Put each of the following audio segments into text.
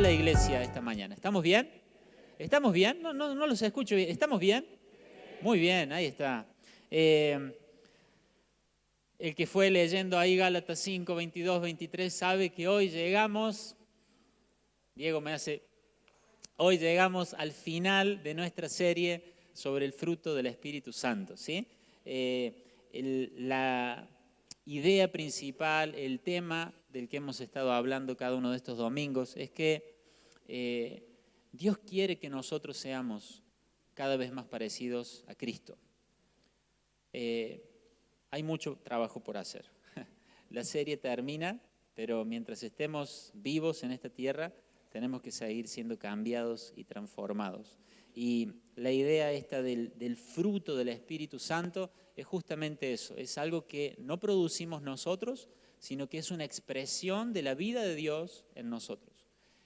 la iglesia esta mañana? ¿Estamos bien? ¿Estamos bien? No los escucho bien. ¿Estamos bien? Muy bien, ahí está. El que fue leyendo ahí Gálatas 5, 22, 23 sabe que hoy llegamos, Diego me hace, hoy llegamos al final de nuestra serie sobre el fruto del Espíritu Santo, ¿sí? La idea principal, el tema del que hemos estado hablando cada uno de estos domingos es que Dios quiere que nosotros seamos cada vez más parecidos a Cristo. Hay mucho trabajo por hacer. La serie termina, pero mientras estemos vivos en esta tierra, tenemos que seguir siendo cambiados y transformados. Y la idea esta del fruto del Espíritu Santo es justamente eso. Es algo que no producimos nosotros, sino que es una expresión de la vida de Dios en nosotros.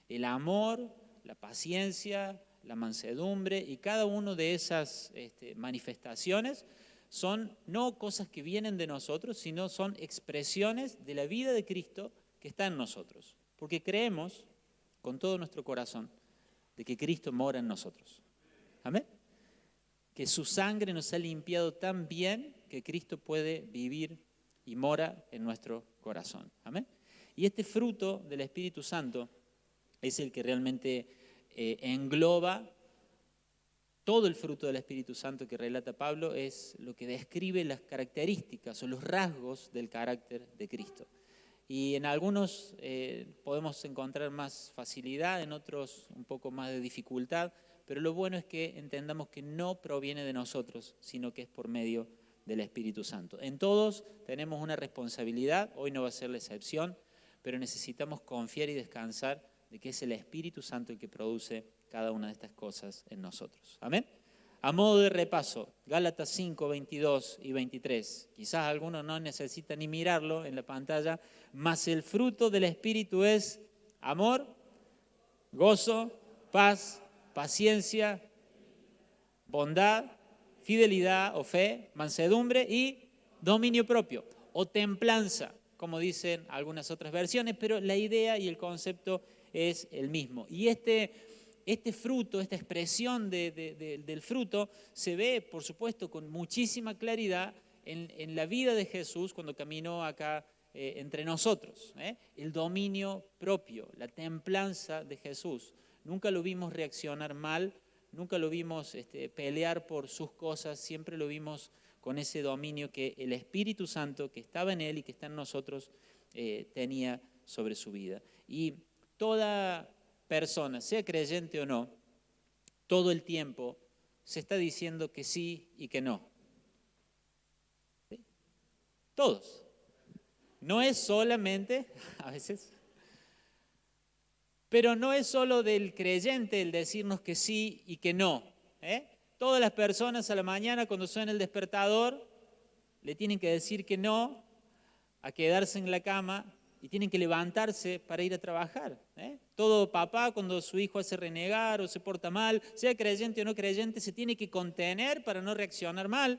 El amor, la paciencia, la mansedumbre y cada una de esas manifestaciones son no cosas que vienen de nosotros, sino son expresiones de la vida de Cristo que está en nosotros. Porque creemos con todo nuestro corazón de que Cristo mora en nosotros. Amén. Que su sangre nos ha limpiado tan bien que Cristo puede vivir y mora en nuestro corazón. Amén. Y este fruto del Espíritu Santo es el que realmente engloba todo el fruto del Espíritu Santo que relata Pablo, es lo que describe las características o los rasgos del carácter de Cristo. Y en algunos podemos encontrar más facilidad, en otros un poco más de dificultad, pero lo bueno es que entendamos que no proviene de nosotros, sino que es por medio del Espíritu Santo. En todos tenemos una responsabilidad, hoy no va a ser la excepción, pero necesitamos confiar y descansar de que es el Espíritu Santo el que produce cada una de estas cosas en nosotros. ¿Amén? A modo de repaso, Gálatas 5, 22 y 23. Quizás alguno no necesita ni mirarlo en la pantalla, mas el fruto del Espíritu es amor, gozo, paz, paciencia, bondad, fidelidad o fe, mansedumbre y dominio propio o templanza, como dicen algunas otras versiones, pero la idea y el concepto es el mismo. Y este fruto, esta expresión del fruto se ve, por supuesto, con muchísima claridad en la vida de Jesús cuando caminó acá entre nosotros. El dominio propio, la templanza de Jesús. Nunca lo vimos reaccionar mal, nunca lo vimos pelear por sus cosas, siempre lo vimos con ese dominio que el Espíritu Santo que estaba en él y que está en nosotros tenía sobre su vida. Y toda persona, sea creyente o no, todo el tiempo se está diciendo que sí y que no. ¿Sí? Todos. No es solamente, a veces, pero no es solo del creyente el decirnos que sí y que no. Todas las personas a la mañana cuando suena el despertador le tienen que decir que no a quedarse en la cama y tienen que levantarse para ir a trabajar. Todo papá cuando su hijo hace renegar o se porta mal, sea creyente o no creyente, se tiene que contener para no reaccionar mal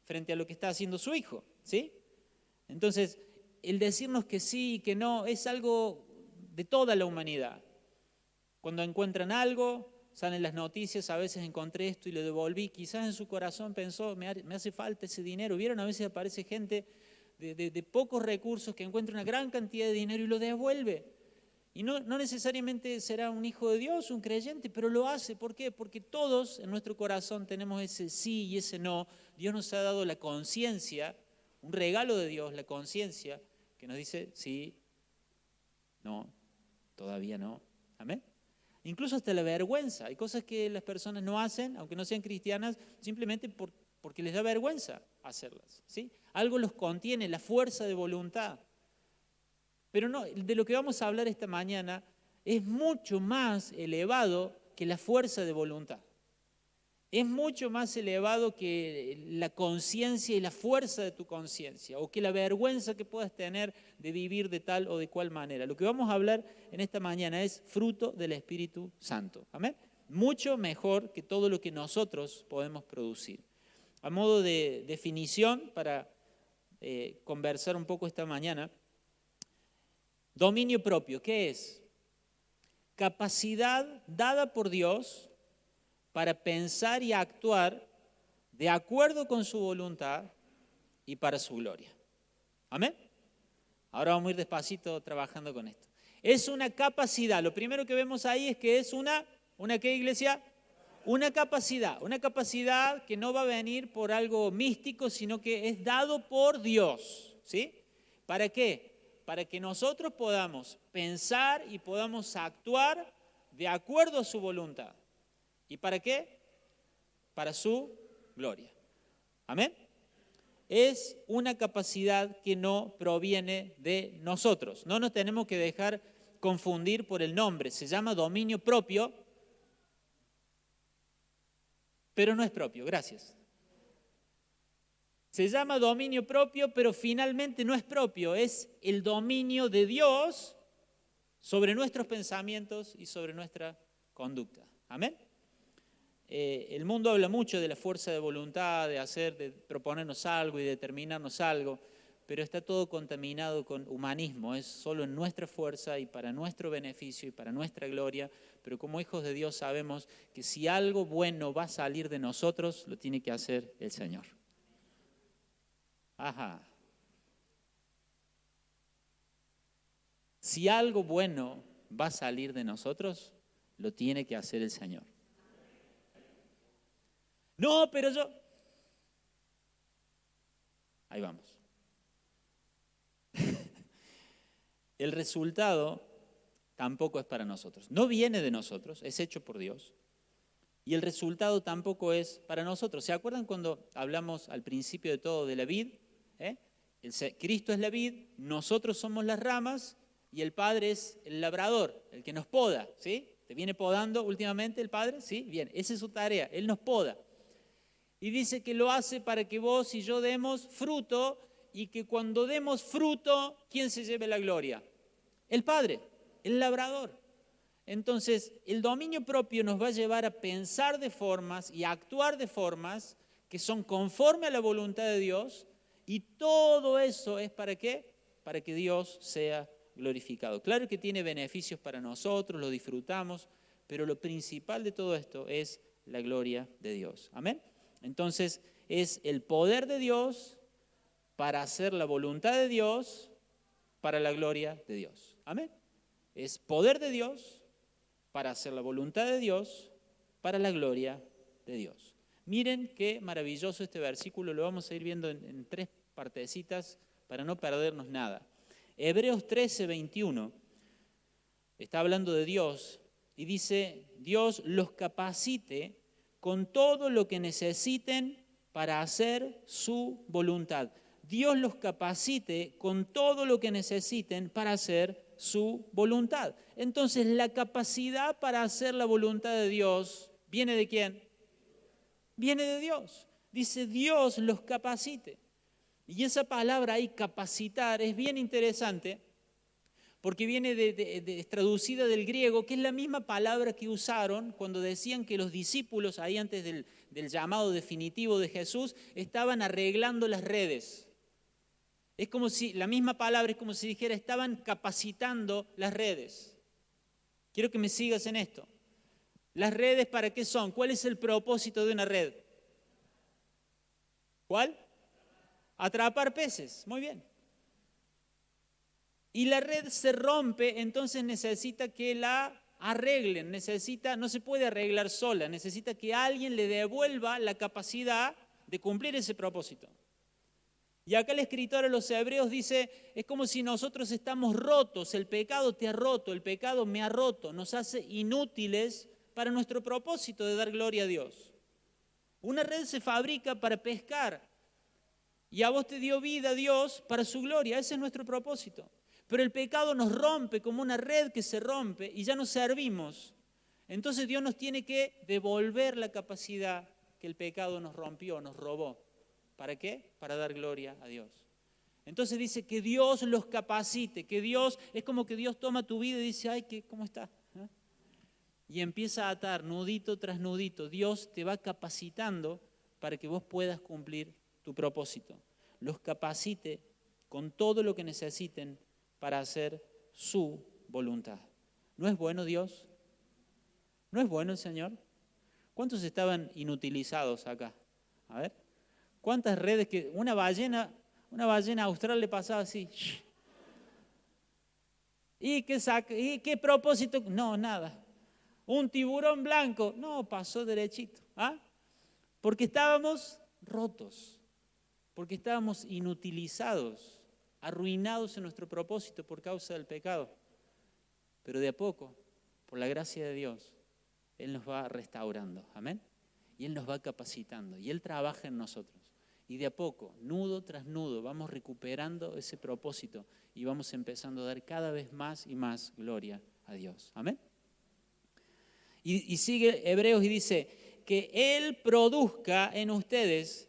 frente a lo que está haciendo su hijo, ¿sí? Entonces, el decirnos que sí y que no es algo de toda la humanidad. Cuando encuentran algo, salen las noticias, a veces encontré esto y lo devolví, quizás en su corazón pensó, me hace falta ese dinero. ¿Vieron? A veces aparece gente de pocos recursos que encuentra una gran cantidad de dinero y lo devuelve. Y no necesariamente será un hijo de Dios, un creyente, pero lo hace. ¿Por qué? Porque todos en nuestro corazón tenemos ese sí y ese no. Dios nos ha dado la conciencia, un regalo de Dios, la conciencia, que nos dice sí, no, todavía no. Amén. Incluso hasta la vergüenza. Hay cosas que las personas no hacen, aunque no sean cristianas, simplemente porque les da vergüenza hacerlas, ¿sí? Algo los contiene, la fuerza de voluntad. Pero no, de lo que vamos a hablar esta mañana es mucho más elevado que la fuerza de voluntad. Es mucho más elevado que la conciencia y la fuerza de tu conciencia, o que la vergüenza que puedas tener de vivir de tal o de cual manera. Lo que vamos a hablar en esta mañana es fruto del Espíritu Santo. ¿Amén? Mucho mejor que todo lo que nosotros podemos producir. A modo de definición, para conversar un poco esta mañana, dominio propio, ¿qué es? capacidad dada por Dios para pensar y actuar de acuerdo con su voluntad y para su gloria. ¿Amén? Ahora vamos a ir despacito trabajando con esto. Es una capacidad. Lo primero que vemos ahí es que es ¿una qué, iglesia? Una capacidad que no va a venir por algo místico, sino que es dado por Dios. ¿Sí? ¿Para qué? Para que nosotros podamos pensar y podamos actuar de acuerdo a su voluntad. ¿Y para qué? Para su gloria. ¿Amén? Es una capacidad que no proviene de nosotros. No nos tenemos que dejar confundir por el nombre. Se llama dominio propio, pero no es propio. Gracias. Se llama dominio propio, pero finalmente no es propio. Es el dominio de Dios sobre nuestros pensamientos y sobre nuestra conducta. ¿Amén? El mundo habla mucho de la fuerza de voluntad, de proponernos algo y determinarnos algo, pero está todo contaminado con humanismo. Es solo en nuestra fuerza y para nuestro beneficio y para nuestra gloria. Pero como hijos de Dios sabemos que si algo bueno va a salir de nosotros, lo tiene que hacer el Señor. Ajá. Si algo bueno va a salir de nosotros, lo tiene que hacer el Señor. No, pero yo... Ahí vamos. El resultado tampoco es para nosotros. No viene de nosotros, es hecho por Dios. Y el resultado tampoco es para nosotros. ¿Se acuerdan cuando hablamos al principio de todo de la vid? Cristo es la vid, nosotros somos las ramas y el Padre es el labrador, el que nos poda, ¿sí? ¿Te viene podando últimamente el Padre? Sí, bien, esa es su tarea, Él nos poda. Y dice que lo hace para que vos y yo demos fruto y que cuando demos fruto, ¿quién se lleve la gloria? El Padre, el labrador. Entonces, el dominio propio nos va a llevar a pensar de formas y a actuar de formas que son conforme a la voluntad de Dios, y todo eso es ¿para qué? Para que Dios sea glorificado. Claro que tiene beneficios para nosotros, lo disfrutamos, pero lo principal de todo esto es la gloria de Dios. ¿Amén? Entonces, es el poder de Dios para hacer la voluntad de Dios para la gloria de Dios. ¿Amén? Es poder de Dios para hacer la voluntad de Dios para la gloria de Dios. Miren qué maravilloso este versículo, lo vamos a ir viendo en tres partecitas para no perdernos nada. Hebreos 13:21 está hablando de Dios y dice, Dios los capacite con todo lo que necesiten para hacer su voluntad. Dios los capacite con todo lo que necesiten para hacer su voluntad. Entonces, la capacidad para hacer la voluntad de Dios, ¿viene de quién? Viene de Dios. Dice, Dios los capacite. Y esa palabra ahí, capacitar, es bien interesante porque viene es traducida del griego, que es la misma palabra que usaron cuando decían que los discípulos, ahí antes del llamado definitivo de Jesús, estaban arreglando las redes. Es como si, la misma palabra es como si dijera, estaban capacitando las redes. Quiero que me sigas en esto. ¿Las redes para qué son? ¿Cuál es el propósito de una red? ¿Cuál? Atrapar peces. Muy bien. Y la red se rompe, entonces necesita que la arreglen. No se puede arreglar sola. Necesita que alguien le devuelva la capacidad de cumplir ese propósito. Y acá el escritor a los Hebreos dice, es como si nosotros estamos rotos, el pecado te ha roto, el pecado me ha roto, nos hace inútiles para nuestro propósito de dar gloria a Dios. Una red se fabrica para pescar y a vos te dio vida Dios para su gloria, ese es nuestro propósito. Pero el pecado nos rompe como una red que se rompe y ya no servimos. Entonces Dios nos tiene que devolver la capacidad que el pecado nos rompió, nos robó. ¿Para qué? Para dar gloria a Dios. Entonces dice que Dios los capacite, que Dios, es como que Dios toma tu vida y dice, ay, ¿cómo está? ¿Eh? Y empieza a atar nudito tras nudito. Dios te va capacitando para que vos puedas cumplir tu propósito. Los capacite con todo lo que necesiten para hacer su voluntad. ¿No es bueno Dios? ¿No es bueno el Señor? ¿Cuántos estaban inutilizados acá? A ver, ¿cuántas redes que una ballena austral le pasaba así? ¿Y qué propósito? No, nada. Un tiburón blanco, no, pasó derechito. ¿Ah? Porque estábamos rotos, porque estábamos inutilizados, arruinados en nuestro propósito por causa del pecado. Pero de a poco, por la gracia de Dios, Él nos va restaurando, amén. Y Él nos va capacitando, y Él trabaja en nosotros. Y de a poco, nudo tras nudo, vamos recuperando ese propósito y vamos empezando a dar cada vez más y más gloria a Dios, amén. Y sigue Hebreos y dice, que Él produzca en ustedes,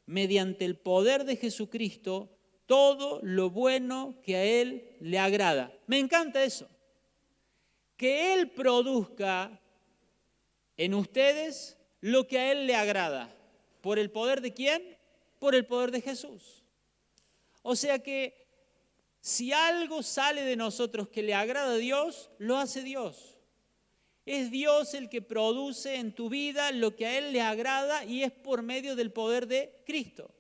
mediante el poder de Jesucristo, todo lo bueno que a Él le agrada. Me encanta eso. Que Él produzca en ustedes lo que a Él le agrada. ¿Por el poder de quién? Por el poder de Jesús. O sea que si algo sale de nosotros que le agrada a Dios, lo hace Dios. Es Dios el que produce en tu vida lo que a Él le agrada y es por medio del poder de Cristo.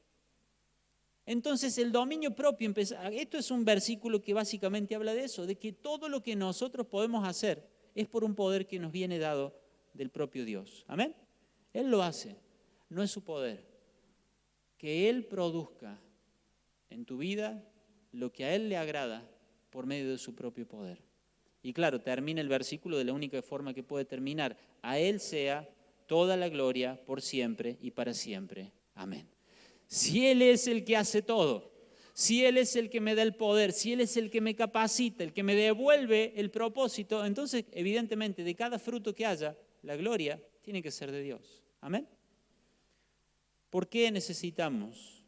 Entonces el dominio propio, esto es un versículo que básicamente habla de eso, de que todo lo que nosotros podemos hacer es por un poder que nos viene dado del propio Dios. Amén. Él lo hace, no es su poder. Que Él produzca en tu vida lo que a Él le agrada por medio de su propio poder. Y claro, termina el versículo de la única forma que puede terminar. A Él sea toda la gloria por siempre y para siempre. Amén. Si Él es el que hace todo, si Él es el que me da el poder, si Él es el que me capacita, el que me devuelve el propósito, entonces evidentemente de cada fruto que haya, la gloria tiene que ser de Dios. Amén. ¿Por qué necesitamos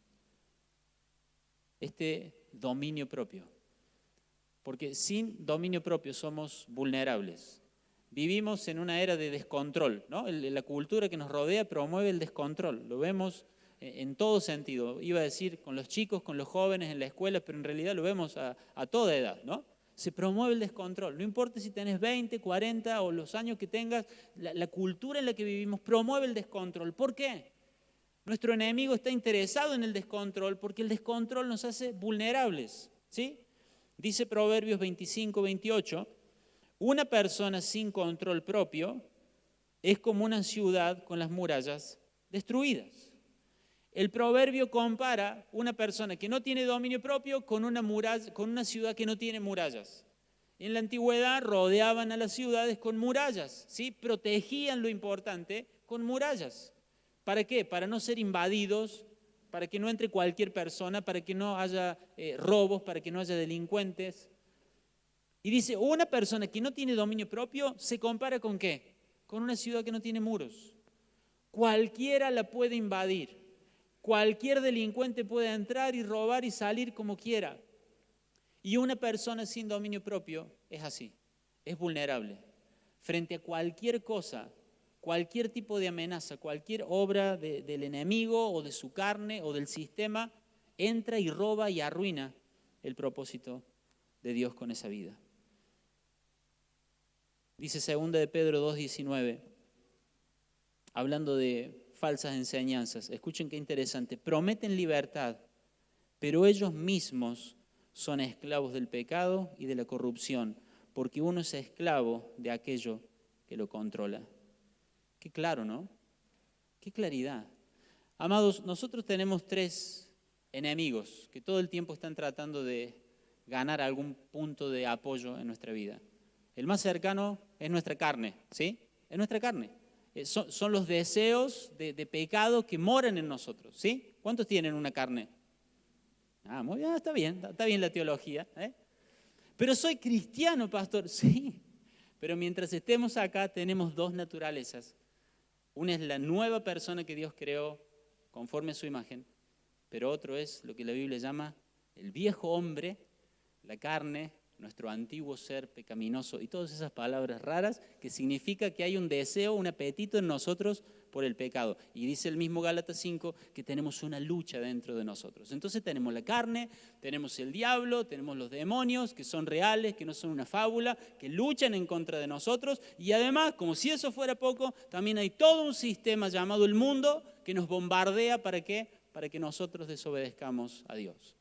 este dominio propio? Porque sin dominio propio somos vulnerables. Vivimos en una era de descontrol, ¿no? La cultura que nos rodea promueve el descontrol. Lo vemos en todo sentido. Iba a decir con los chicos, con los jóvenes en la escuela, pero en realidad lo vemos a toda edad, ¿no? Se promueve el descontrol. No importa si tenés 20, 40 o los años que tengas, la cultura en la que vivimos promueve el descontrol. ¿Por qué? Nuestro enemigo está interesado en el descontrol porque el descontrol nos hace vulnerables, ¿sí? Dice Proverbios 25, 28, una persona sin control propio es como una ciudad con las murallas destruidas. El proverbio compara una persona que no tiene dominio propio con una ciudad que no tiene murallas. En la antigüedad rodeaban a las ciudades con murallas, ¿sí? Protegían lo importante con murallas. ¿Para qué? Para no ser invadidos, para que no entre cualquier persona, para que no haya robos, para que no haya delincuentes. Y dice, una persona que no tiene dominio propio se compara ¿con qué? Con una ciudad que no tiene muros. Cualquiera la puede invadir, cualquier delincuente puede entrar y robar y salir como quiera. Y una persona sin dominio propio es así, es vulnerable. Frente a cualquier cosa, cualquier tipo de amenaza, cualquier obra del enemigo o de su carne o del sistema, entra y roba y arruina el propósito de Dios con esa vida. Dice 2 de Pedro 2:19, hablando de falsas enseñanzas. Escuchen qué interesante. Prometen libertad, pero ellos mismos son esclavos del pecado y de la corrupción, porque uno es esclavo de aquello que lo controla. Qué claro, ¿no? Qué claridad. Amados, nosotros tenemos 3 enemigos que todo el tiempo están tratando de ganar algún punto de apoyo en nuestra vida. El más cercano es nuestra carne, ¿sí? Es nuestra carne. Son los deseos de pecado que moran en nosotros, ¿sí? ¿Cuántos tienen una carne? Muy bien, está bien la teología, ¿eh? Pero soy cristiano, pastor. Sí, pero mientras estemos acá tenemos 2 naturalezas. Una es la nueva persona que Dios creó conforme a su imagen, pero otro es lo que la Biblia llama el viejo hombre, la carne, nuestro antiguo ser pecaminoso y todas esas palabras raras que significa que hay un deseo, un apetito en nosotros por el pecado. Y dice el mismo Gálatas 5 que tenemos una lucha dentro de nosotros. Entonces tenemos la carne, tenemos el diablo, tenemos los demonios que son reales, que no son una fábula, que luchan en contra de nosotros. Y además, como si eso fuera poco, también hay todo un sistema llamado el mundo que nos bombardea ¿para qué? Para que nosotros desobedezcamos a Dios.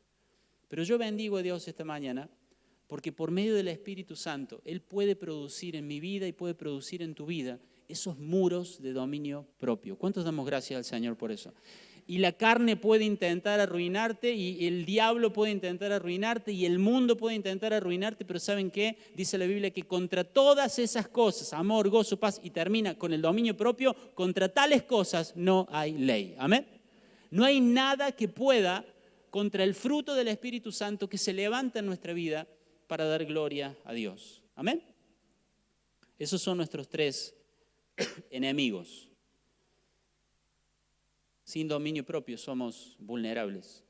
Pero yo bendigo a Dios esta mañana porque por medio del Espíritu Santo, Él puede producir en mi vida y puede producir en tu vida esos muros de dominio propio. ¿Cuántos damos gracias al Señor por eso? Y la carne puede intentar arruinarte y el diablo puede intentar arruinarte y el mundo puede intentar arruinarte, pero ¿saben qué? Dice la Biblia que contra todas esas cosas, amor, gozo, paz, y termina con el dominio propio, contra tales cosas no hay ley. ¿Amén? No hay nada que pueda contra el fruto del Espíritu Santo que se levanta en nuestra vida para dar gloria a Dios. ¿Amén? Esos son nuestros tres enemigos. Sin dominio propio somos vulnerables.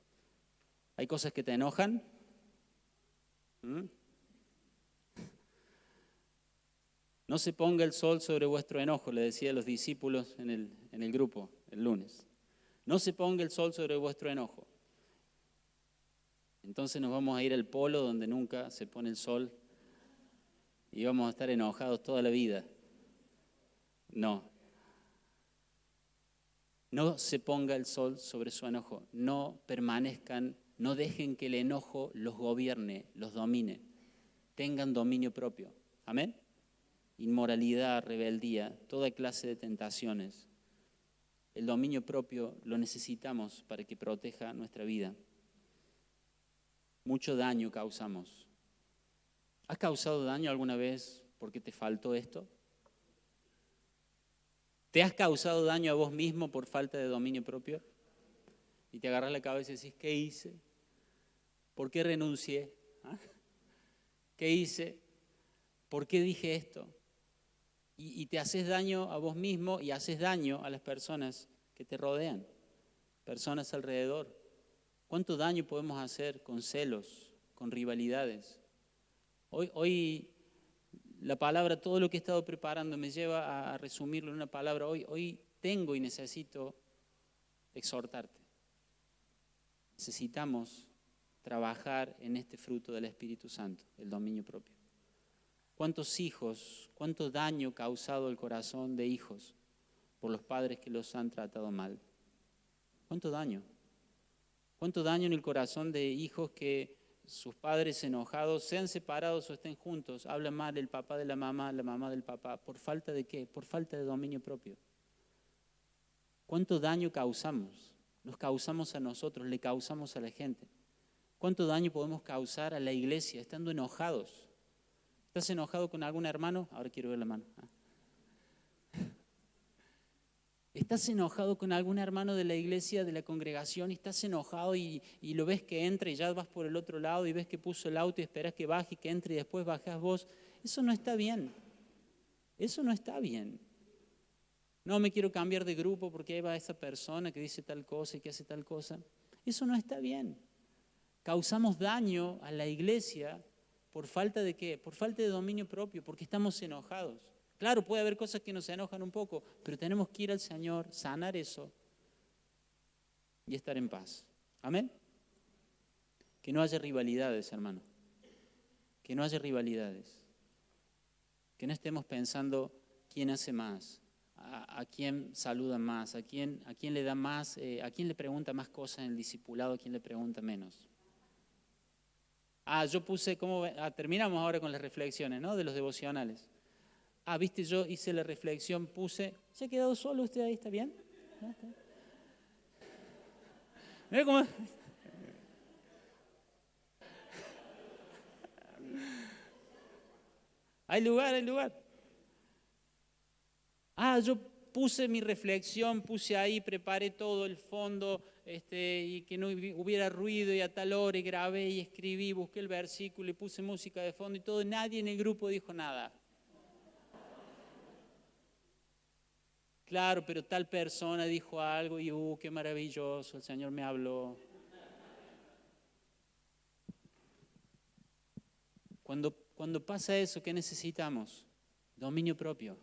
Hay cosas que te enojan. No se ponga el sol sobre vuestro enojo, le decía a los discípulos en el grupo el lunes. No se ponga el sol sobre vuestro enojo. Entonces nos vamos a ir al polo donde nunca se pone el sol y vamos a estar enojados toda la vida. No. No se ponga el sol sobre su enojo. No permanezcan, no dejen que el enojo los gobierne, los domine. Tengan dominio propio. Amén. Inmoralidad, rebeldía, toda clase de tentaciones. El dominio propio lo necesitamos para que proteja nuestra vida. Mucho daño causamos. ¿Has causado daño alguna vez porque te faltó esto? ¿Te has causado daño a vos mismo por falta de dominio propio? Y te agarras la cabeza y decís, ¿qué hice? ¿Por qué renuncié? ¿Ah? ¿Qué hice? ¿Por qué dije esto? Y te haces daño a vos mismo y haces daño a las personas que te rodean, personas alrededor. ¿Cuánto daño podemos hacer con celos, con rivalidades? Hoy la palabra, todo lo que he estado preparando me lleva a resumirlo en una palabra. Hoy tengo y necesito exhortarte. Necesitamos trabajar en este fruto del Espíritu Santo, el dominio propio. ¿Cuántos hijos, cuánto daño ha causado el corazón de hijos por los padres que los han tratado mal? ¿Cuánto daño? ¿Cuánto daño en el corazón de hijos que sus padres enojados, sean separados o estén juntos, hablan mal el papá de la mamá del papá? ¿Por falta de qué? Por falta de dominio propio. ¿Cuánto daño causamos? Nos causamos a nosotros, le causamos a la gente. ¿Cuánto daño podemos causar a la iglesia estando enojados? ¿Estás enojado con algún hermano? Ahora quiero ver la mano. ¿Estás enojado con algún hermano de la iglesia, de la congregación? Y estás enojado y lo ves que entra y ya vas por el otro lado y ves que puso el auto y esperas que baje y que entre y después bajás vos. Eso no está bien. Eso no está bien. No me quiero cambiar de grupo porque ahí va esa persona que dice tal cosa y que hace tal cosa. Eso no está bien. Causamos daño a la iglesia por falta de ¿qué? Por falta de dominio propio, porque estamos enojados. Claro, puede haber cosas que nos enojan un poco, pero tenemos que ir al Señor, sanar eso y estar en paz. Amén. Que no haya rivalidades, hermano. Que no haya rivalidades. Que no estemos pensando quién hace más, a quién saluda más, a quién le da más, a quién le pregunta más cosas en el discipulado, a quién le pregunta menos. Yo puse, terminamos ahora con las reflexiones, ¿no? De los devocionales. Viste, yo hice la reflexión, puse, ¿se ha quedado solo usted ahí? ¿Está bien? ¿No? ¿Está bien? Mira cómo... Hay lugar, hay lugar. Yo puse mi reflexión, puse ahí, preparé todo el fondo, y que no hubiera ruido y a tal hora, y grabé y escribí, busqué el versículo y puse música de fondo y todo. Nadie en el grupo dijo nada. Claro, pero tal persona dijo algo y qué maravilloso, el Señor me habló. Cuando pasa eso, ¿qué necesitamos? Dominio propio.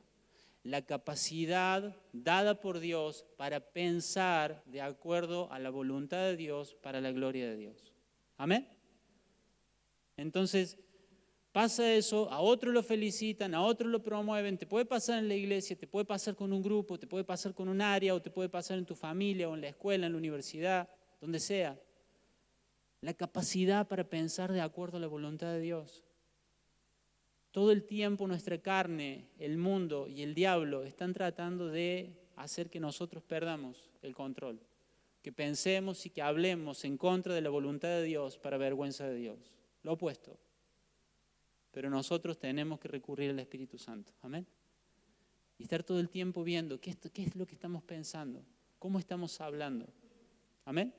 la capacidad dada por Dios para pensar de acuerdo a la voluntad de Dios para la gloria de Dios. Amén. Entonces, pasa eso, a otros lo felicitan, a otros lo promueven, te puede pasar en la iglesia, te puede pasar con un grupo, te puede pasar con un área, o te puede pasar en tu familia, o en la escuela, en la universidad, donde sea. La capacidad para pensar de acuerdo a la voluntad de Dios. Todo el tiempo nuestra carne, el mundo y el diablo están tratando de hacer que nosotros perdamos el control, que pensemos y que hablemos en contra de la voluntad de Dios para vergüenza de Dios. Lo opuesto. Pero nosotros tenemos que recurrir al Espíritu Santo. Amén. Y estar todo el tiempo viendo qué es lo que estamos pensando, cómo estamos hablando. Amén.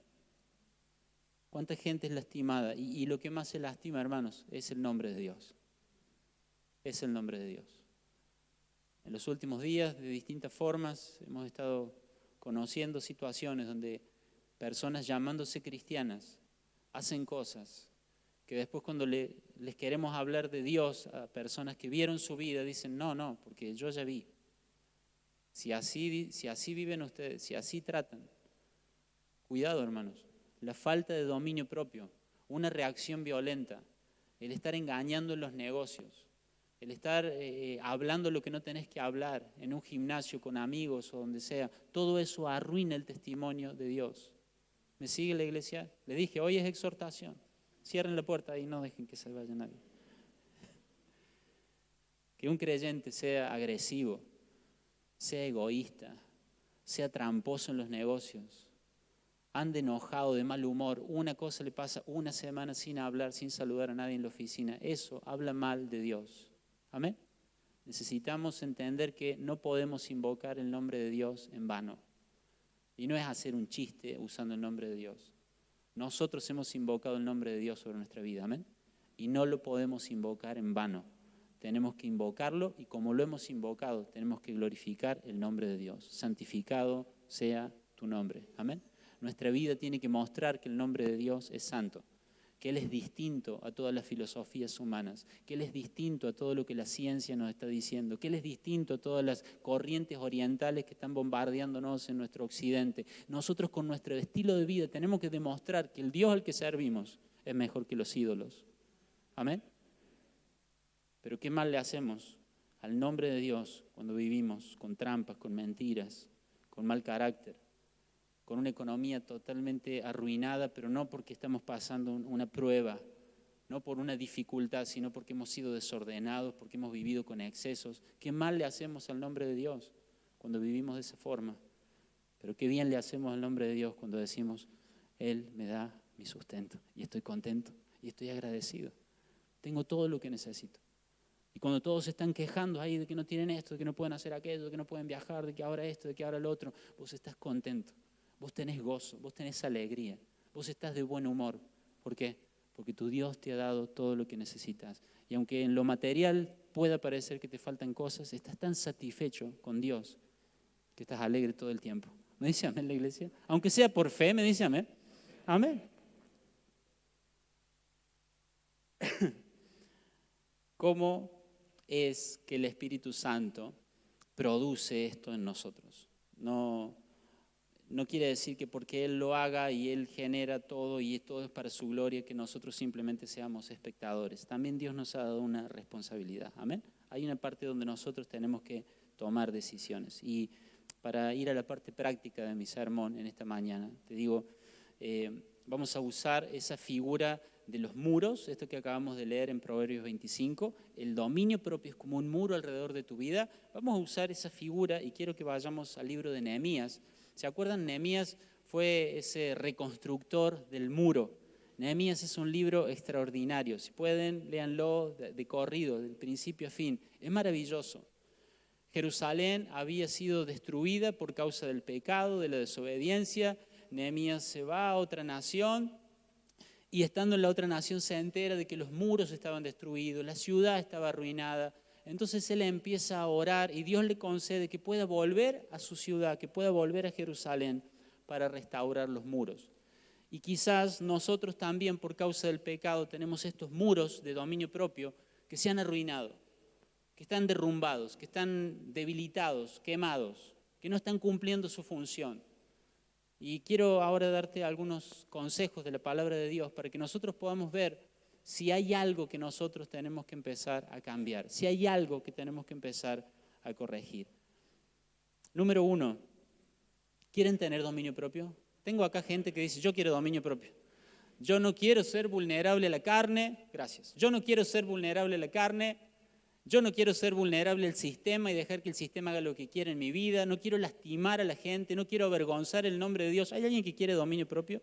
¿Cuánta gente es lastimada? Y lo que más se lastima, hermanos, es el nombre de Dios. Es el nombre de Dios. En los últimos días, de distintas formas, hemos estado conociendo situaciones donde personas llamándose cristianas hacen cosas que después cuando les queremos hablar de Dios a personas que vieron su vida, dicen, no, porque yo ya vi. Si así viven ustedes, si así tratan, cuidado, hermanos. La falta de dominio propio, una reacción violenta, el estar engañando en los negocios, el estar hablando lo que no tenés que hablar en un gimnasio con amigos o donde sea, todo eso arruina el testimonio de Dios. ¿Me sigue la iglesia? Le dije, hoy es exhortación. Cierren la puerta y no dejen que se vaya nadie. Que un creyente sea agresivo, sea egoísta, sea tramposo en los negocios, ande enojado, de mal humor, una cosa le pasa una semana sin hablar, sin saludar a nadie en la oficina, eso habla mal de Dios. Amén. Necesitamos entender que no podemos invocar el nombre de Dios en vano. Y no es hacer un chiste usando el nombre de Dios. Nosotros hemos invocado el nombre de Dios sobre nuestra vida, amén. Y no lo podemos invocar en vano. Tenemos que invocarlo y como lo hemos invocado, tenemos que glorificar el nombre de Dios. Santificado sea tu nombre, amén. Nuestra vida tiene que mostrar que el nombre de Dios es santo, que Él es distinto a todas las filosofías humanas, que Él es distinto a todo lo que la ciencia nos está diciendo, que Él es distinto a todas las corrientes orientales que están bombardeándonos en nuestro occidente. Nosotros con nuestro estilo de vida tenemos que demostrar que el Dios al que servimos es mejor que los ídolos. Amén. Pero ¿qué mal le hacemos al nombre de Dios cuando vivimos con trampas, con mentiras, con mal carácter, con una economía totalmente arruinada, pero no porque estamos pasando una prueba, no por una dificultad, sino porque hemos sido desordenados, porque hemos vivido con excesos? ¿Qué mal le hacemos al nombre de Dios cuando vivimos de esa forma? Pero qué bien le hacemos al nombre de Dios cuando decimos, Él me da mi sustento y estoy contento y estoy agradecido. Tengo todo lo que necesito. Y cuando todos se están quejando ahí de que no tienen esto, de que no pueden hacer aquello, de que no pueden viajar, de que ahora esto, de que ahora lo otro, vos estás contento. Vos tenés gozo, vos tenés alegría, vos estás de buen humor. ¿Por qué? Porque tu Dios te ha dado todo lo que necesitas. Y aunque en lo material pueda parecer que te faltan cosas, estás tan satisfecho con Dios que estás alegre todo el tiempo. ¿Me dice amén la iglesia? Aunque sea por fe, me dice amén. Amén. ¿Cómo es que el Espíritu Santo produce esto en nosotros? No quiere decir que porque Él lo haga y Él genera todo y todo es para su gloria, que nosotros simplemente seamos espectadores. También Dios nos ha dado una responsabilidad. Amén. Hay una parte donde nosotros tenemos que tomar decisiones. Y para ir a la parte práctica de mi sermón en esta mañana, te digo, vamos a usar esa figura de los muros, esto que acabamos de leer en Proverbios 25, el dominio propio es como un muro alrededor de tu vida. Vamos a usar esa figura y quiero que vayamos al libro de Nehemías. ¿Se acuerdan? Nehemías fue ese reconstructor del muro. Nehemías es un libro extraordinario. Si pueden, léanlo de corrido, del principio a fin. Es maravilloso. Jerusalén había sido destruida por causa del pecado, de la desobediencia. Nehemías se va a otra nación y estando en la otra nación se entera de que los muros estaban destruidos, la ciudad estaba arruinada. Entonces él empieza a orar y Dios le concede que pueda volver a su ciudad, que pueda volver a Jerusalén para restaurar los muros. Y quizás nosotros también por causa del pecado tenemos estos muros de dominio propio que se han arruinado. que están derrumbados, que están debilitados, quemados, que no están cumpliendo su función. Y quiero ahora darte algunos consejos de la palabra de Dios para que nosotros podamos ver si hay algo que nosotros tenemos que empezar a cambiar, si hay algo que tenemos que empezar a corregir. Número 1, ¿quieren tener dominio propio? Tengo acá gente que dice, yo quiero dominio propio. Yo no quiero ser vulnerable a la carne, gracias. Yo no quiero ser vulnerable a la carne, yo no quiero ser vulnerable al sistema y dejar que el sistema haga lo que quiera en mi vida, no quiero lastimar a la gente, no quiero avergonzar el nombre de Dios. ¿Hay alguien que quiere dominio propio?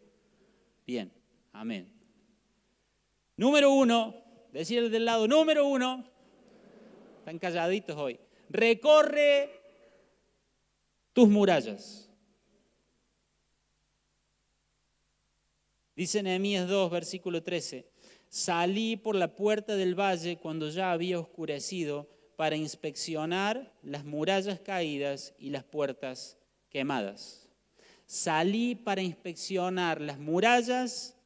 Bien, amén. Número 1, decirle del lado, número 1, están calladitos hoy, recorre tus murallas. Dice Nehemías 2, versículo 13, salí por la puerta del valle cuando ya había oscurecido para inspeccionar las murallas caídas y las puertas quemadas. Salí para inspeccionar las murallas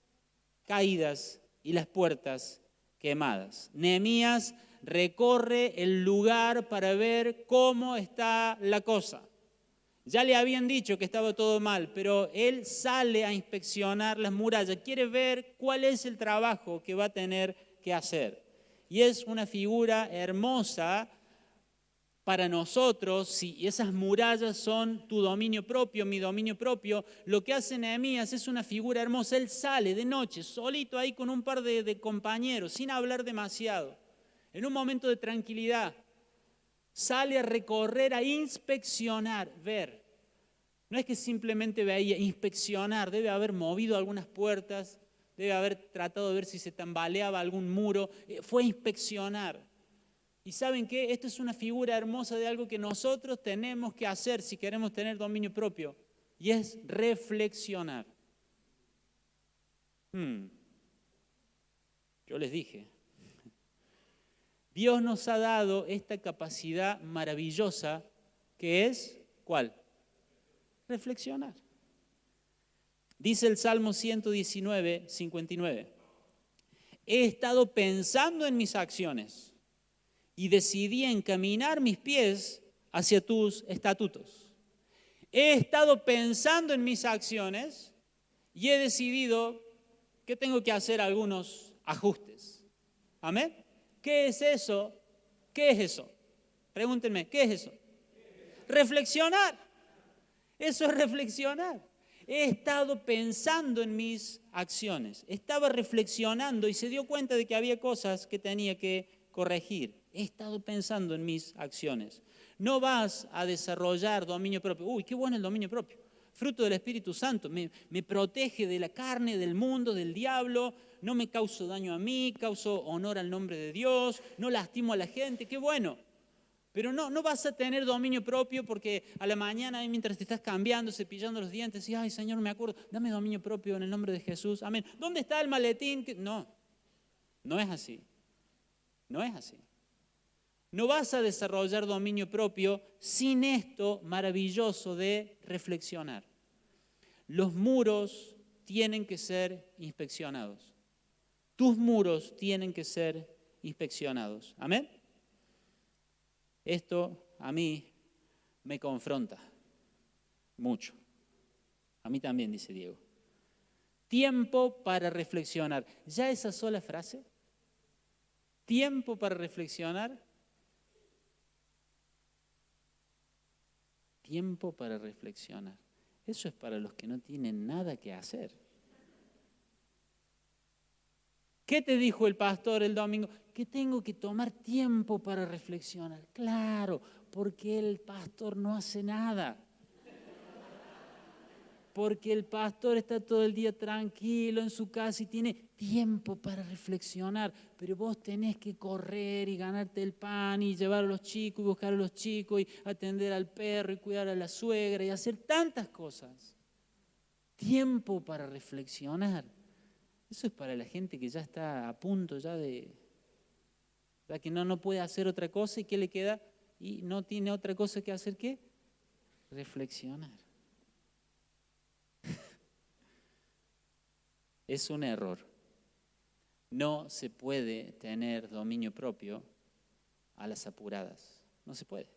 caídas y las puertas quemadas. Nehemías recorre el lugar para ver cómo está la cosa. Ya le habían dicho que estaba todo mal, pero él sale a inspeccionar las murallas, quiere ver cuál es el trabajo que va a tener que hacer. Y es una figura hermosa para nosotros, si esas murallas son tu dominio propio, mi dominio propio. Lo que hace Nehemías es una figura hermosa, él sale de noche, solito ahí con un par de compañeros, sin hablar demasiado, en un momento de tranquilidad. Sale a recorrer, a inspeccionar, ver. No es que simplemente veía, inspeccionar, debe haber movido algunas puertas, debe haber tratado de ver si se tambaleaba algún muro, fue a inspeccionar. ¿Y saben qué? Esto es una figura hermosa de algo que nosotros tenemos que hacer si queremos tener dominio propio, y es reflexionar. Yo les dije, Dios nos ha dado esta capacidad maravillosa que es, ¿cuál? Reflexionar. Dice el Salmo 119, 59. He estado pensando en mis acciones y decidí encaminar mis pies hacia tus estatutos. He estado pensando en mis acciones y he decidido que tengo que hacer algunos ajustes. ¿Amén? ¿Qué es eso? ¿Qué es eso? Pregúntenme, ¿qué es eso? Reflexionar. Eso es reflexionar. He estado pensando en mis acciones. Estaba reflexionando y se dio cuenta de que había cosas que tenía que corregir. He estado pensando en mis acciones. No vas a desarrollar dominio propio. Uy, qué bueno el dominio propio. Fruto del Espíritu Santo. Me protege de la carne, del mundo, del diablo. No me causo daño a mí, causo honor al nombre de Dios. No lastimo a la gente. Qué bueno. Pero no vas a tener dominio propio porque a la mañana, mientras te estás cambiando, cepillando los dientes, y ay, Señor, me acuerdo, dame dominio propio en el nombre de Jesús. Amén. ¿Dónde está el maletín? No es así. No es así. No vas a desarrollar dominio propio sin esto maravilloso de reflexionar. Los muros tienen que ser inspeccionados. Tus muros tienen que ser inspeccionados. Amén. Esto a mí me confronta mucho. A mí también, dice Diego. Tiempo para reflexionar. ¿Ya esa sola frase? Tiempo para reflexionar. Tiempo para reflexionar. Eso es para los que no tienen nada que hacer. ¿Qué te dijo el pastor el domingo? Que tengo que tomar tiempo para reflexionar. Claro, porque el pastor no hace nada. Porque el pastor está todo el día tranquilo en su casa y tiene tiempo para reflexionar. Pero vos tenés que correr y ganarte el pan y llevar a los chicos y buscar a los chicos y atender al perro y cuidar a la suegra y hacer tantas cosas. Tiempo para reflexionar. Eso es para la gente que ya está a punto ya de... ¿verdad? Que no puede hacer otra cosa y ¿qué le queda? Y no tiene otra cosa que hacer que reflexionar. Es un error. No se puede tener dominio propio a las apuradas. No se puede.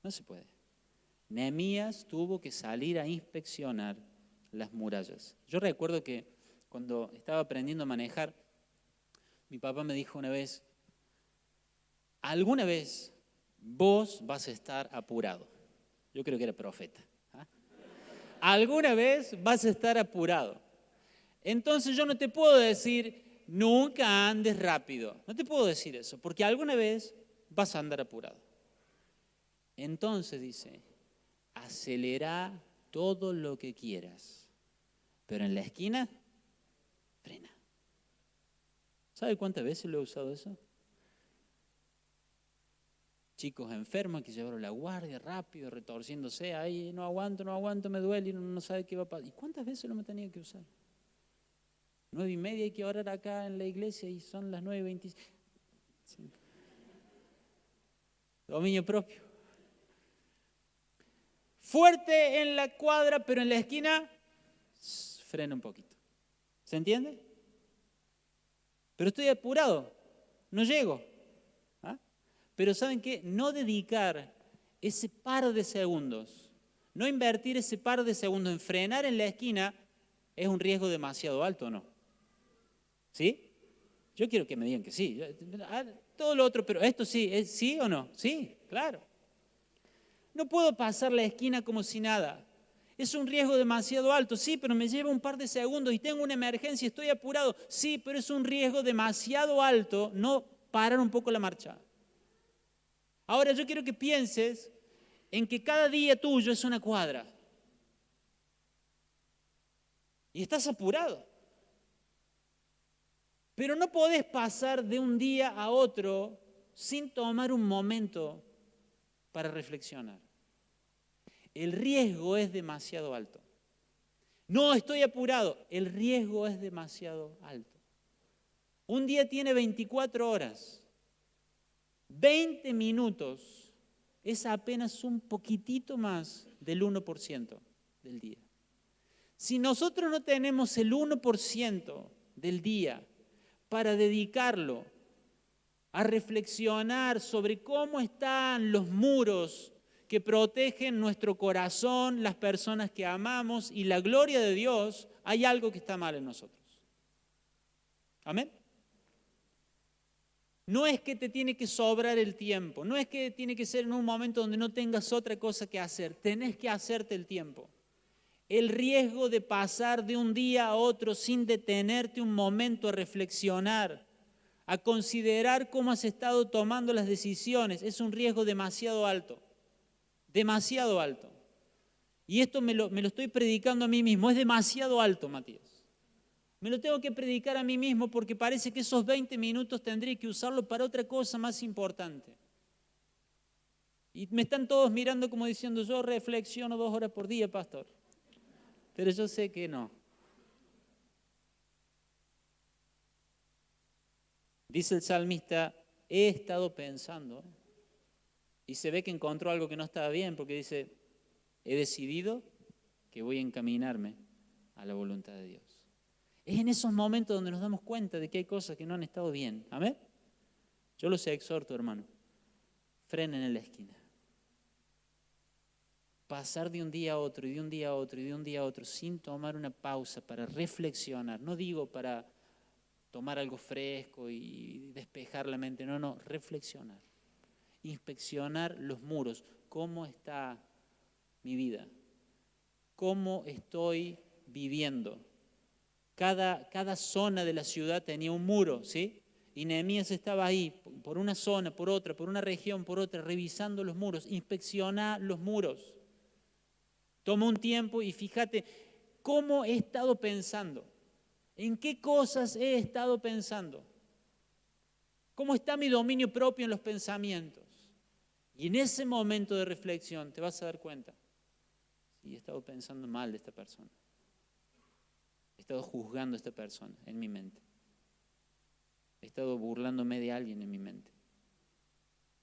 No se puede. Nehemías tuvo que salir a inspeccionar las murallas. Yo recuerdo que cuando estaba aprendiendo a manejar, mi papá me dijo una vez, alguna vez vos vas a estar apurado. Yo creo que era profeta. ¿Ah? Alguna vez vas a estar apurado. Entonces yo no te puedo decir, nunca andes rápido. No te puedo decir eso, porque alguna vez vas a andar apurado. Entonces dice, acelera todo lo que quieras, pero en la esquina, frena. ¿Sabe cuántas veces lo he usado eso? Chicos enfermos que llevaron la guardia rápido, retorciéndose, ahí no aguanto, me duele y no sabe qué va a pasar. ¿Y cuántas veces lo me tenía que usar? 9:30 hay que orar acá en la iglesia y son las 9:25. Sí. Dominio propio. Fuerte en la cuadra, pero en la esquina, frena un poquito. ¿Se entiende? Pero estoy apurado, no llego. ¿Ah? Pero ¿saben qué? No dedicar ese par de segundos, no invertir ese par de segundos en frenar en la esquina, es un riesgo demasiado alto, ¿o no? ¿Sí? Yo quiero que me digan que sí. Todo lo otro, pero esto sí, ¿es sí o no? Sí, claro. No puedo pasar la esquina como si nada. Es un riesgo demasiado alto, sí, pero me lleva un par de segundos y tengo una emergencia, estoy apurado. Sí, pero es un riesgo demasiado alto no parar un poco la marcha. Ahora yo quiero que pienses en que cada día tuyo es una cuadra. Y estás apurado. Pero no podés pasar de un día a otro sin tomar un momento para reflexionar. El riesgo es demasiado alto. No estoy apurado, el riesgo es demasiado alto. Un día tiene 24 horas. 20 minutos es apenas un poquitito más del 1% del día. Si nosotros no tenemos el 1% del día para dedicarlo a reflexionar sobre cómo están los muros que protegen nuestro corazón, las personas que amamos y la gloria de Dios, hay algo que está mal en nosotros. ¿Amén? No es que te tiene que sobrar el tiempo, no es que tiene que ser en un momento donde no tengas otra cosa que hacer, tenés que hacerte el tiempo. El riesgo de pasar de un día a otro sin detenerte un momento a reflexionar, a considerar cómo has estado tomando las decisiones, es un riesgo demasiado alto. Demasiado alto. Y esto me lo estoy predicando a mí mismo. Es demasiado alto, Matías. Me lo tengo que predicar a mí mismo porque parece que esos 20 minutos tendré que usarlo para otra cosa más importante. Y me están todos mirando como diciendo, yo reflexiono 2 horas por día, pastor. Pero yo sé que no. Dice el salmista, he estado pensando. Y se ve que encontró algo que no estaba bien porque dice, he decidido que voy a encaminarme a la voluntad de Dios. Es en esos momentos donde nos damos cuenta de que hay cosas que no han estado bien. ¿Amén? Yo los exhorto, hermano. Frenen en la esquina. Pasar de un día a otro, y de un día a otro, y de un día a otro, sin tomar una pausa para reflexionar. No digo para tomar algo fresco y despejar la mente. No, reflexionar. Inspeccionar los muros. ¿Cómo está mi vida? ¿Cómo estoy viviendo? Cada zona de la ciudad tenía un muro, ¿sí? Y Nehemías estaba ahí, por una zona, por otra, por una región, por otra, revisando los muros. Inspecciona los muros. Toma un tiempo y fíjate cómo he estado pensando. ¿En qué cosas he estado pensando? ¿Cómo está mi dominio propio en los pensamientos? Y en ese momento de reflexión te vas a dar cuenta, sí, he estado pensando mal de esta persona. He estado juzgando a esta persona en mi mente. He estado burlándome de alguien en mi mente.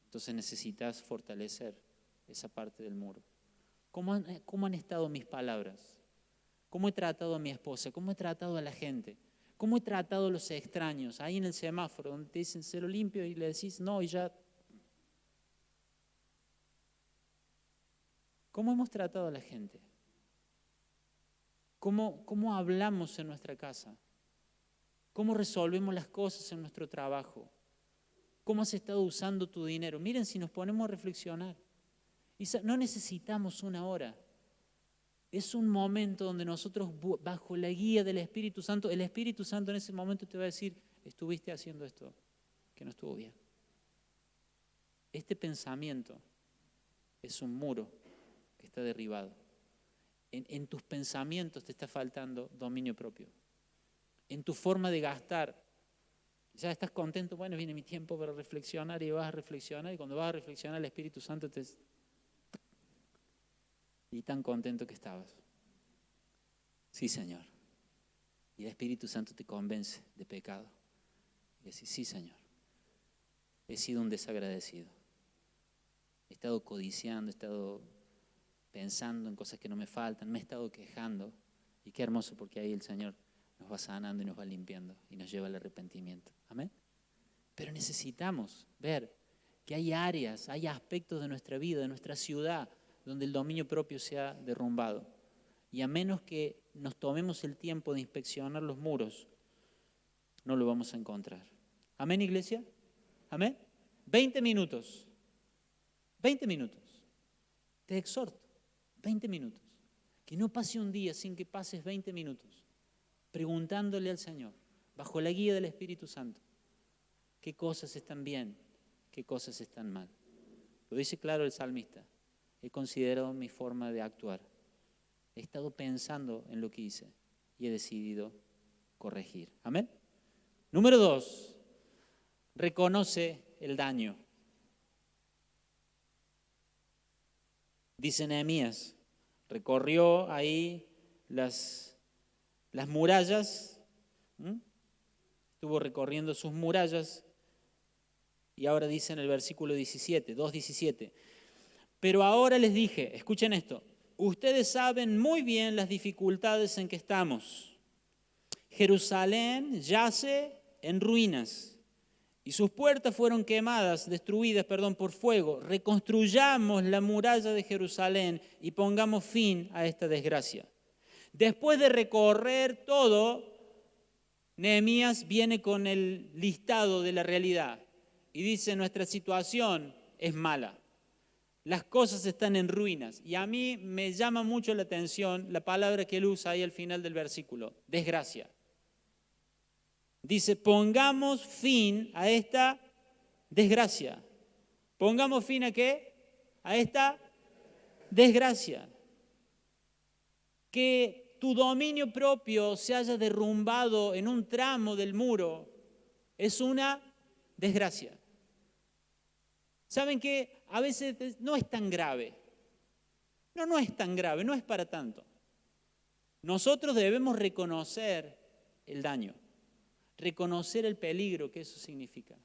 Entonces necesitas fortalecer esa parte del muro. ¿Cómo han estado mis palabras? ¿Cómo he tratado a mi esposa? ¿Cómo he tratado a la gente? ¿Cómo he tratado a los extraños? Ahí en el semáforo donde te dicen se lo limpio y le decís no y ya ¿Cómo hemos tratado a la gente? ¿Cómo hablamos en nuestra casa? ¿Cómo resolvemos las cosas en nuestro trabajo? ¿Cómo has estado usando tu dinero? Miren, si nos ponemos a reflexionar, no necesitamos una hora. Es un momento donde nosotros, bajo la guía del Espíritu Santo, el Espíritu Santo en ese momento te va a decir, estuviste haciendo esto, que no estuvo bien. Este pensamiento es un muro que está derribado. En tus pensamientos te está faltando dominio propio. En tu forma de gastar, ya estás contento, bueno, viene mi tiempo para reflexionar y vas a reflexionar, y cuando vas a reflexionar el Espíritu Santo y tan contento que estabas. Sí, Señor. Y el Espíritu Santo te convence de pecado. Y decís, sí, Señor, he sido un desagradecido. He estado codiciando, he estado pensando en cosas que no me faltan, me he estado quejando. Y qué hermoso, porque ahí el Señor nos va sanando y nos va limpiando y nos lleva al arrepentimiento. Amén. Pero necesitamos ver que hay áreas, hay aspectos de nuestra vida, de nuestra ciudad, donde el dominio propio se ha derrumbado. Y a menos que nos tomemos el tiempo de inspeccionar los muros, no lo vamos a encontrar. ¿Amén, iglesia? ¿Amén? 20 minutos. 20 minutos. Te exhorto. 20 minutos. Que no pase un día sin que pases 20 minutos preguntándole al Señor, bajo la guía del Espíritu Santo, qué cosas están bien, qué cosas están mal. Lo dice claro el salmista. He considerado mi forma de actuar. He estado pensando en lo que hice y he decidido corregir. Amén. Número 2, reconoce el daño. Dice Nehemías, recorrió ahí las murallas, estuvo recorriendo sus murallas y ahora dice en el versículo 17, 2:17, pero ahora les dije, escuchen esto, ustedes saben muy bien las dificultades en que estamos. Jerusalén yace en ruinas y sus puertas fueron destruidas por fuego. Reconstruyamos la muralla de Jerusalén y pongamos fin a esta desgracia. Después de recorrer todo, Nehemías viene con el listado de la realidad y dice, nuestra situación es mala. Las cosas están en ruinas. Y a mí me llama mucho la atención la palabra que él usa ahí al final del versículo, desgracia. Dice, pongamos fin a esta desgracia. ¿Pongamos fin a qué? A esta desgracia. Que tu dominio propio se haya derrumbado en un tramo del muro es una desgracia. ¿Saben qué? A veces no es tan grave. No es tan grave, no es para tanto. Nosotros debemos reconocer el daño, reconocer el peligro que eso significa.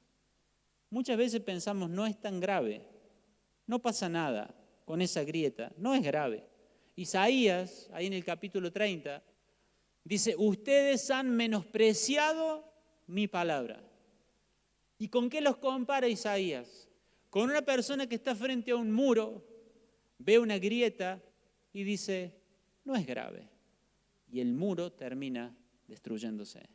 Muchas veces pensamos, no es tan grave, no pasa nada con esa grieta, no es grave. Isaías, ahí en el capítulo 30, dice, ustedes han menospreciado mi palabra. ¿Y con qué los compara Isaías? Con una persona que está frente a un muro, ve una grieta y dice, no es grave. Y el muro termina destruyéndose.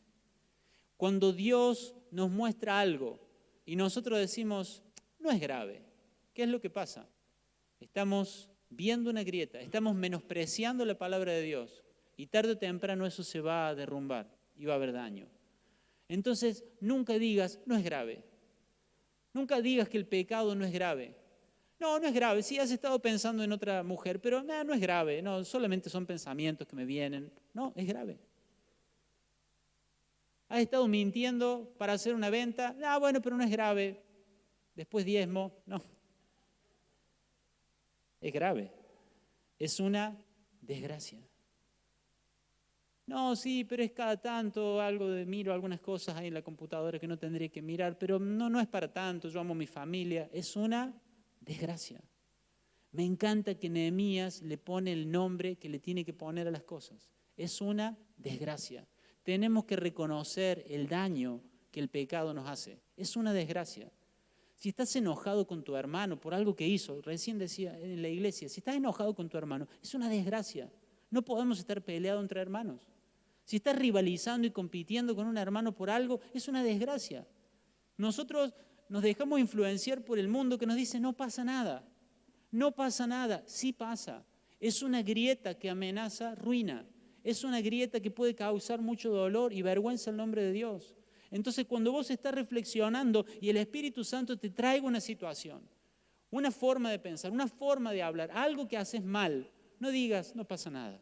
Cuando Dios nos muestra algo y nosotros decimos, no es grave, ¿qué es lo que pasa? Estamos viendo una grieta, estamos menospreciando la palabra de Dios y tarde o temprano eso se va a derrumbar y va a haber daño. Entonces, nunca digas, no es grave. Nunca digas que el pecado no es grave. No es grave. Sí, has estado pensando en otra mujer, pero no es grave. No, solamente son pensamientos que me vienen. No, es grave. ¿Has estado mintiendo para hacer una venta? Bueno, pero no es grave. Después diezmo. No. Es grave. Es una desgracia. No, sí, pero es cada tanto miro algunas cosas ahí en la computadora que no tendría que mirar, pero no es para tanto, yo amo a mi familia. Es una desgracia. Me encanta que Nehemías le pone el nombre que le tiene que poner a las cosas. Es una desgracia. Tenemos que reconocer el daño que el pecado nos hace. Es una desgracia. Si estás enojado con tu hermano por algo que hizo, recién decía en la iglesia, si estás enojado con tu hermano, es una desgracia. No podemos estar peleados entre hermanos. Si estás rivalizando y compitiendo con un hermano por algo, es una desgracia. Nosotros nos dejamos influenciar por el mundo que nos dice no pasa nada. No pasa nada, sí pasa. Es una grieta que amenaza ruina. Es una grieta que puede causar mucho dolor y vergüenza al nombre de Dios. Entonces, cuando vos estás reflexionando y el Espíritu Santo te traiga una situación, una forma de pensar, una forma de hablar, algo que haces mal, no digas, no pasa nada.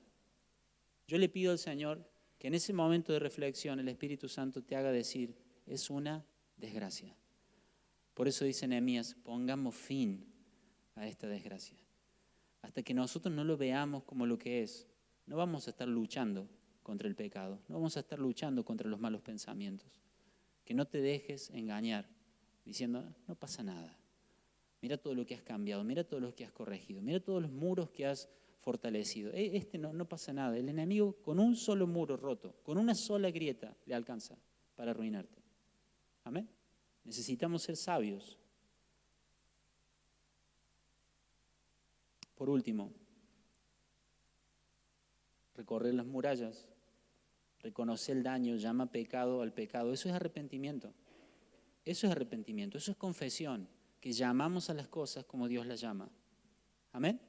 Yo le pido al Señor que en ese momento de reflexión el Espíritu Santo te haga decir, es una desgracia. Por eso dice Nehemías, pongamos fin a esta desgracia. Hasta que nosotros no lo veamos como lo que es, no vamos a estar luchando contra el pecado, no vamos a estar luchando contra los malos pensamientos. Que no te dejes engañar diciendo, no pasa nada. Mira todo lo que has cambiado, mira todo lo que has corregido, mira todos los muros que has fortalecido. No pasa nada. El enemigo con un solo muro roto, con una sola grieta le alcanza para arruinarte. Amén. Necesitamos ser sabios. Por último, recorrer las murallas. Reconoce el daño, llama pecado al pecado. Eso es arrepentimiento. Eso es arrepentimiento. Eso es confesión. Que llamamos a las cosas como Dios las llama. Amén.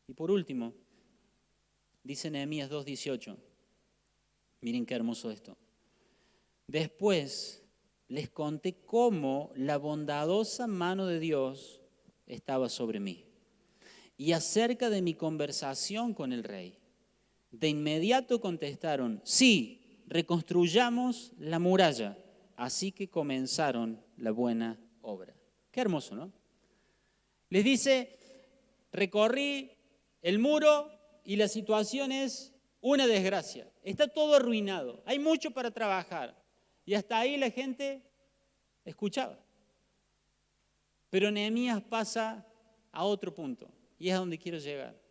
Y por último, dice Nehemías 2:18. Miren qué hermoso esto. Después les conté cómo la bondadosa mano de Dios estaba sobre mí. Y acerca de mi conversación con el rey. De inmediato contestaron, sí, reconstruyamos la muralla. Así que comenzaron la buena obra. Qué hermoso, ¿no? Les dice, recorrí el muro y la situación es una desgracia. Está todo arruinado, hay mucho para trabajar. Y hasta ahí la gente escuchaba. Pero Nehemías pasa a otro punto y es a donde quiero llegar.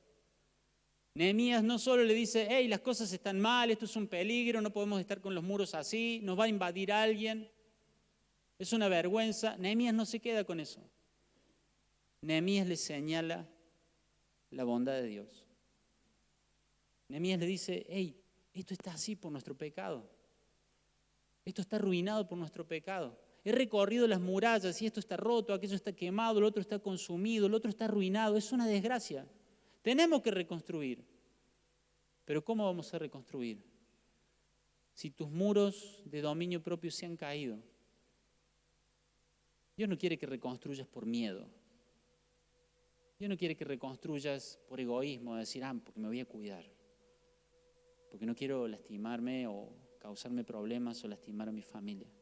Nehemías no solo le dice, hey, las cosas están mal, esto es un peligro, no podemos estar con los muros así, nos va a invadir alguien, es una vergüenza. Nehemías no se queda con eso. Nehemías le señala la bondad de Dios. Nehemías le dice, hey, esto está así por nuestro pecado. Esto está arruinado por nuestro pecado. He recorrido las murallas y esto está roto, aquello está quemado, el otro está consumido, el otro está arruinado. Es una desgracia. Tenemos que reconstruir. Pero ¿cómo vamos a reconstruir? Si tus muros de dominio propio se han caído. Dios no quiere que reconstruyas por miedo. Dios no quiere que reconstruyas por egoísmo, decir, porque me voy a cuidar. Porque no quiero lastimarme o causarme problemas o lastimar a mi familia.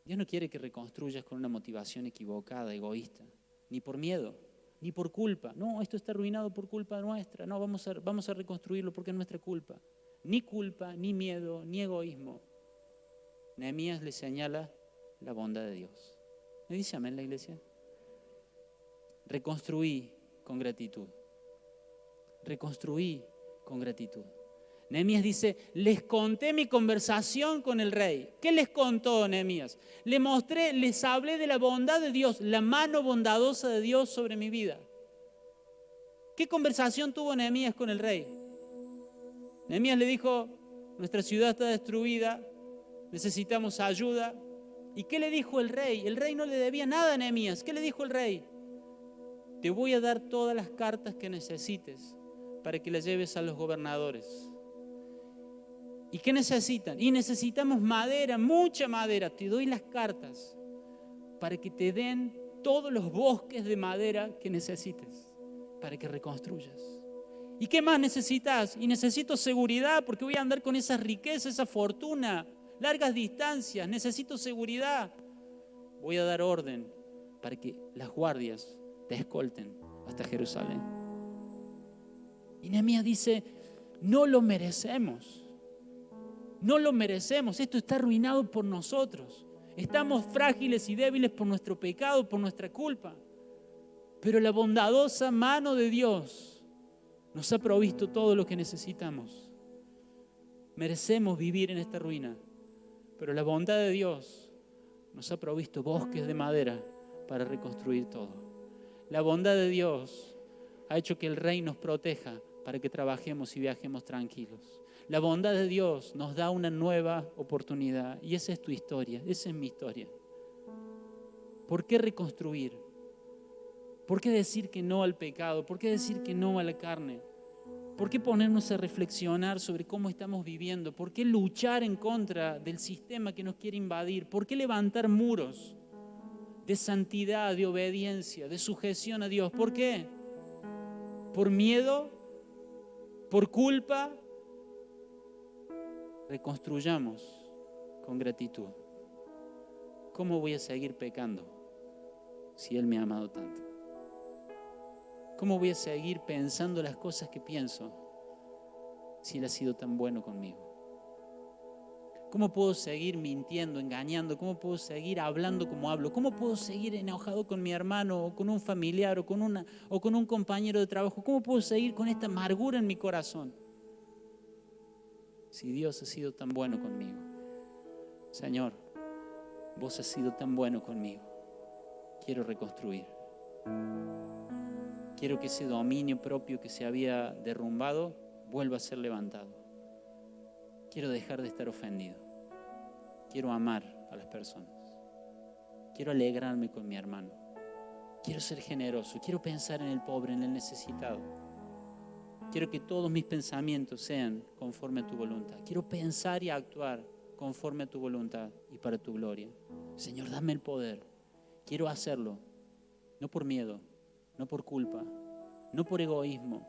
Dios no quiere que reconstruyas con una motivación equivocada, egoísta, ni por miedo. Ni por culpa. No, esto está arruinado por culpa nuestra. No, vamos a reconstruirlo porque es nuestra culpa. Ni culpa, ni miedo, ni egoísmo. Nehemías le señala la bondad de Dios. ¿Me dice amén la iglesia? Reconstruí con gratitud. Reconstruí con gratitud. Nehemías dice, les conté mi conversación con el rey. ¿Qué les contó Nehemías? Les hablé de la bondad de Dios, la mano bondadosa de Dios sobre mi vida. ¿Qué conversación tuvo Nehemías con el rey? Nehemías le dijo, nuestra ciudad está destruida, necesitamos ayuda. ¿Y qué le dijo el rey? El rey no le debía nada a Nehemías. ¿Qué le dijo el rey? Te voy a dar todas las cartas que necesites para que las lleves a los gobernadores. ¿Y qué necesitan? Y necesitamos madera, mucha madera. Te doy las cartas para que te den todos los bosques de madera que necesites para que reconstruyas. ¿Y qué más necesitas? Y necesito seguridad porque voy a andar con esa riqueza, esa fortuna, largas distancias. Necesito seguridad. Voy a dar orden para que las guardias te escolten hasta Jerusalén. Y Nehemías dice, no lo merecemos. No lo merecemos, esto está arruinado por nosotros. Estamos frágiles y débiles por nuestro pecado, por nuestra culpa. Pero la bondadosa mano de Dios nos ha provisto todo lo que necesitamos. Merecemos vivir en esta ruina, pero la bondad de Dios nos ha provisto bosques de madera para reconstruir todo. La bondad de Dios ha hecho que el Rey nos proteja para que trabajemos y viajemos tranquilos. La bondad de Dios nos da una nueva oportunidad y esa es tu historia, esa es mi historia. ¿Por qué reconstruir? ¿Por qué decir que no al pecado? ¿Por qué decir que no a la carne? ¿Por qué ponernos a reflexionar sobre cómo estamos viviendo? ¿Por qué luchar en contra del sistema que nos quiere invadir? ¿Por qué levantar muros de santidad, de obediencia, de sujeción a Dios? ¿Por qué? ¿Por miedo? ¿Por culpa? Reconstruyamos con gratitud. ¿Cómo voy a seguir pecando si Él me ha amado tanto? ¿Cómo voy a seguir pensando las cosas que pienso si Él ha sido tan bueno conmigo? ¿Cómo puedo seguir mintiendo, engañando? ¿Cómo puedo seguir hablando como hablo? ¿Cómo puedo seguir enojado con mi hermano o con un familiar o con un compañero de trabajo? ¿Cómo puedo seguir con esta amargura en mi corazón si Dios ha sido tan bueno conmigo? Señor, vos has sido tan bueno conmigo. Quiero reconstruir. Quiero que ese dominio propio que se había derrumbado vuelva a ser levantado. Quiero dejar de estar ofendido. Quiero amar a las personas. Quiero alegrarme con mi hermano. Quiero ser generoso. Quiero pensar en el pobre, en el necesitado. Quiero que todos mis pensamientos sean conforme a tu voluntad. Quiero pensar y actuar conforme a tu voluntad y para tu gloria. Señor, dame el poder. Quiero hacerlo, no por miedo, no por culpa, no por egoísmo,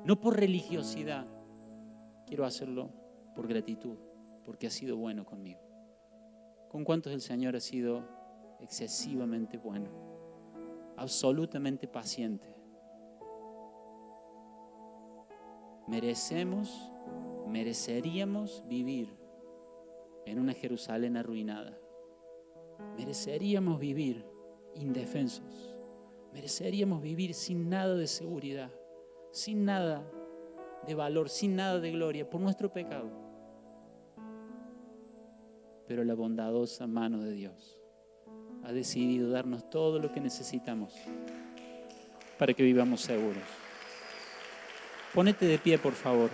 no por religiosidad. Quiero hacerlo por gratitud, porque ha sido bueno conmigo. ¿Con cuántos el Señor ha sido excesivamente bueno? Absolutamente paciente. Mereceríamos vivir en una Jerusalén arruinada. Mereceríamos vivir indefensos. Mereceríamos vivir sin nada de seguridad, sin nada de valor, sin nada de gloria por nuestro pecado. Pero la bondadosa mano de Dios ha decidido darnos todo lo que necesitamos para que vivamos seguros. Ponete de pie, por favor.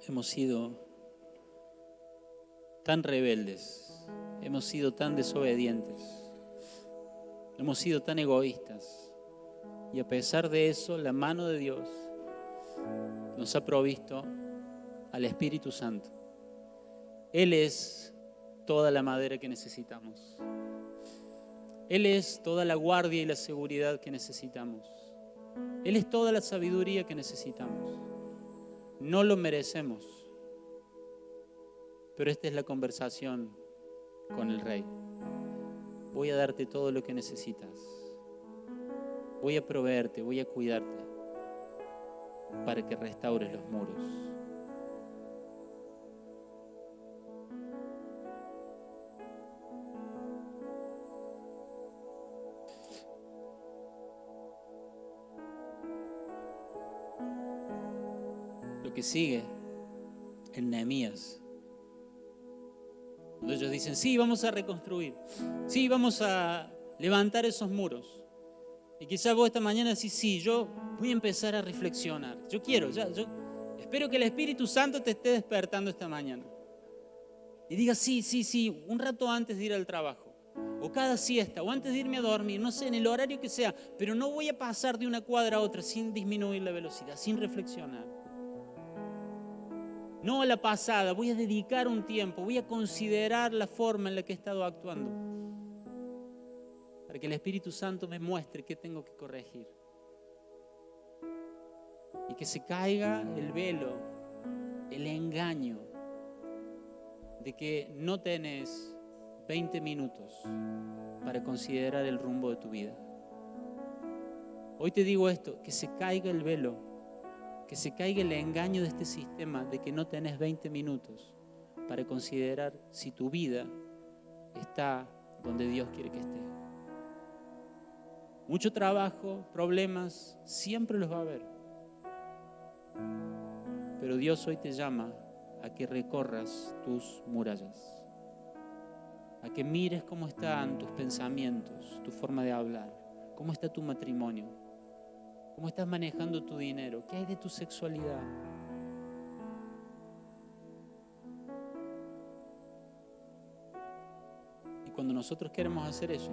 Hemos sido tan rebeldes, hemos sido tan desobedientes, hemos sido tan egoístas. Y a pesar de eso, la mano de Dios nos ha provisto al Espíritu Santo. Él es toda la madera que necesitamos. Él es toda la guardia y la seguridad que necesitamos. Él es toda la sabiduría que necesitamos. No lo merecemos, pero esta es la conversación con el Rey. Voy a darte todo lo que necesitas. Voy a proveerte, voy a cuidarte para que restaures los muros. Lo que sigue en Nehemías, cuando ellos dicen, sí, vamos a reconstruir, sí, vamos a levantar esos muros. Y quizás vos esta mañana decís, sí, yo voy a empezar a reflexionar. Yo espero que el Espíritu Santo te esté despertando esta mañana. Y digas, sí, un rato antes de ir al trabajo, o cada siesta, o antes de irme a dormir, no sé, en el horario que sea, pero no voy a pasar de una cuadra a otra sin disminuir la velocidad, sin reflexionar. No a la pasada, voy a dedicar un tiempo, voy a considerar la forma en la que he estado actuando, para que el Espíritu Santo me muestre qué tengo que corregir. Y que se caiga el velo, el engaño de que no tenés 20 minutos para considerar el rumbo de tu vida. Hoy te digo esto, que se caiga el velo, que se caiga el engaño de este sistema de que no tenés 20 minutos para considerar si tu vida está donde Dios quiere que esté. Mucho trabajo, problemas, siempre los va a haber. Pero Dios hoy te llama a que recorras tus murallas, a que mires cómo están tus pensamientos, tu forma de hablar, cómo está tu matrimonio, cómo estás manejando tu dinero, qué hay de tu sexualidad. Y cuando nosotros queremos hacer eso,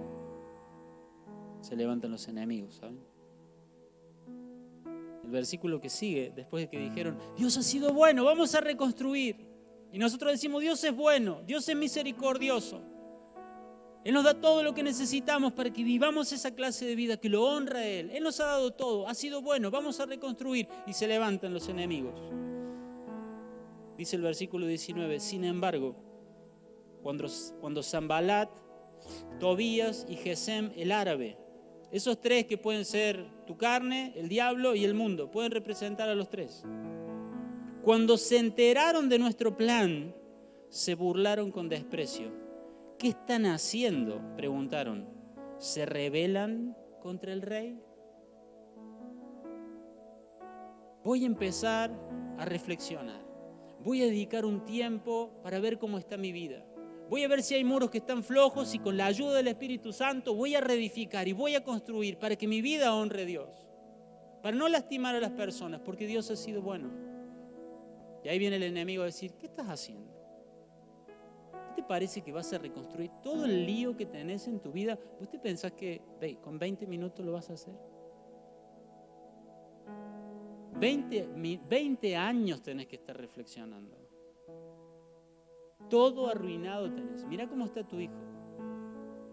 se levantan los enemigos, ¿saben? El versículo que sigue, después de que dijeron, Dios ha sido bueno, vamos a reconstruir. Y nosotros decimos, Dios es bueno, Dios es misericordioso. Él nos da todo lo que necesitamos para que vivamos esa clase de vida que lo honra a Él. Él nos ha dado todo, ha sido bueno, vamos a reconstruir. Y se levantan los enemigos. Dice el versículo 19, sin embargo, cuando Sanbalat, Tobías y Gesem el árabe, esos tres que pueden ser tu carne, el diablo y el mundo, pueden representar a los tres. Cuando se enteraron de nuestro plan, se burlaron con desprecio. ¿Qué están haciendo?, preguntaron. ¿Se rebelan contra el rey? Voy a empezar a reflexionar. Voy a dedicar un tiempo para ver cómo está mi vida. Voy a ver si hay muros que están flojos y con la ayuda del Espíritu Santo voy a reedificar y voy a construir para que mi vida honre a Dios. Para no lastimar a las personas, porque Dios ha sido bueno. Y ahí viene el enemigo a decir, ¿qué estás haciendo? ¿Qué te parece que vas a reconstruir todo el lío que tenés en tu vida? ¿Vos te pensás que con 20 minutos lo vas a hacer? 20 años tenés que estar reflexionando. Todo arruinado tenés. Mira cómo está tu hijo.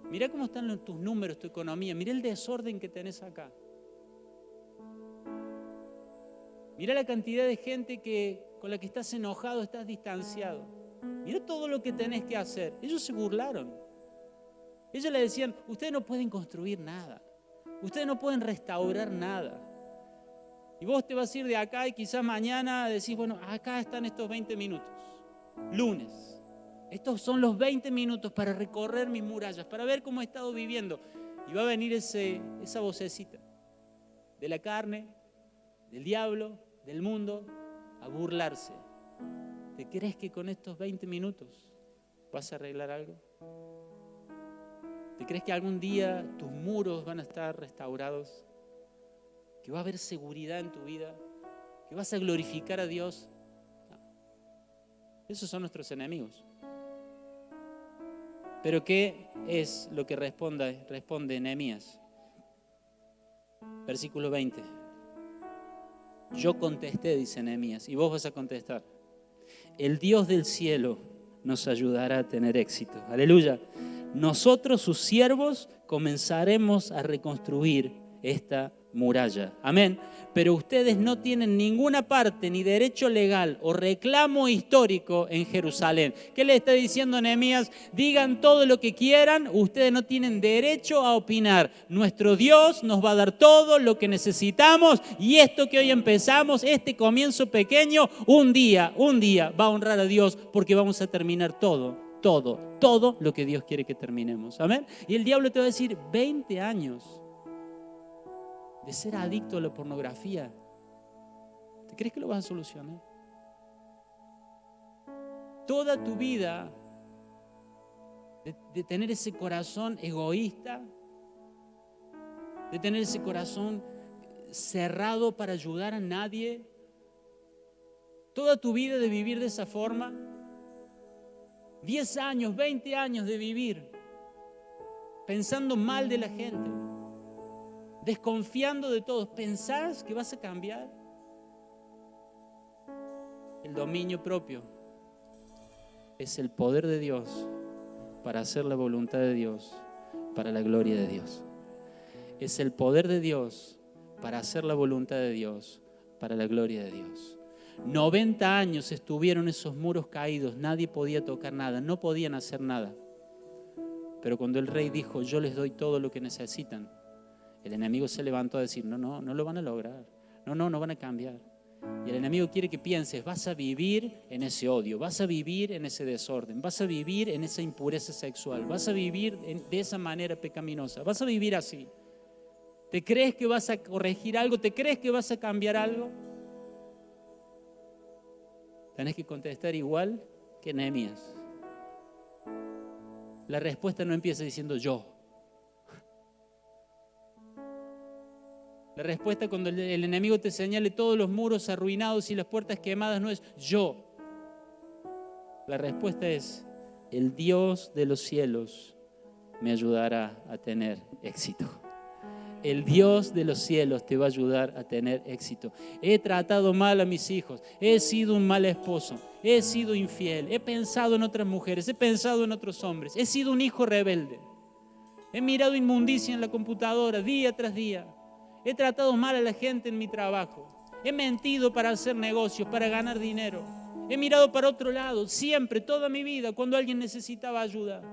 Mira cómo están tus números, tu economía. Mira el desorden que tenés acá. Mira la cantidad de gente con la que estás enojado, estás distanciado. Mira todo lo que tenés que hacer. Ellos se burlaron. Ellos le decían, ustedes no pueden construir nada. Ustedes no pueden restaurar nada. Y vos te vas a ir de acá y quizás mañana decís, bueno, acá están estos 20 minutos. Lunes. Estos son los 20 minutos para recorrer mis murallas, para ver cómo he estado viviendo. Y va a venir esa vocecita de la carne, del diablo, del mundo, a burlarse. ¿Te crees que con estos 20 minutos vas a arreglar algo? ¿Te crees que algún día tus muros van a estar restaurados? ¿Que va a haber seguridad en tu vida? ¿Que vas a glorificar a Dios? No. Esos son nuestros enemigos. Pero ¿qué es lo que responde Nehemías? Versículo 20. Yo contesté, dice Nehemías, y vos vas a contestar. El Dios del cielo nos ayudará a tener éxito. Aleluya. Nosotros, sus siervos, comenzaremos a reconstruir esta muralla. Amén. Pero ustedes no tienen ninguna parte ni derecho legal o reclamo histórico en Jerusalén. ¿Qué le está diciendo Nehemías? Digan todo lo que quieran, ustedes no tienen derecho a opinar. Nuestro Dios nos va a dar todo lo que necesitamos y esto que hoy empezamos, este comienzo pequeño, un día va a honrar a Dios porque vamos a terminar todo lo que Dios quiere que terminemos. Amén. Y el diablo te va a decir, 20 años de ser adicto a la pornografía, ¿te crees que lo vas a solucionar? Toda tu vida de tener ese corazón egoísta, de tener ese corazón cerrado para ayudar a nadie, toda tu vida de vivir de esa forma, 10 años, 20 años de vivir pensando mal de la gente, desconfiando de todos. ¿Pensás que vas a cambiar? El dominio propio es el poder de Dios para hacer la voluntad de Dios, para la gloria de Dios. Es el poder de Dios para hacer la voluntad de Dios, para la gloria de Dios. 90 años estuvieron esos muros caídos, nadie podía tocar nada, no podían hacer nada. Pero cuando el rey dijo, yo les doy todo lo que necesitan, el enemigo se levantó a decir, no lo van a lograr, no van a cambiar. Y el enemigo quiere que pienses, vas a vivir en ese odio, vas a vivir en ese desorden, vas a vivir en esa impureza sexual, vas a vivir de esa manera pecaminosa, vas a vivir así. ¿Te crees que vas a corregir algo? ¿Te crees que vas a cambiar algo? Tenés que contestar igual que Nehemías. La respuesta no empieza diciendo yo. La respuesta cuando el enemigo te señale todos los muros arruinados y las puertas quemadas no es yo. La respuesta es: el Dios de los cielos me ayudará a tener éxito. El Dios de los cielos te va a ayudar a tener éxito. He tratado mal a mis hijos, he sido un mal esposo, he sido infiel, he pensado en otras mujeres, he pensado en otros hombres, he sido un hijo rebelde. He mirado inmundicia en la computadora día tras día. He tratado mal a la gente en mi trabajo. He mentido para hacer negocios, para ganar dinero. He mirado para otro lado, siempre, toda mi vida, cuando alguien necesitaba ayuda.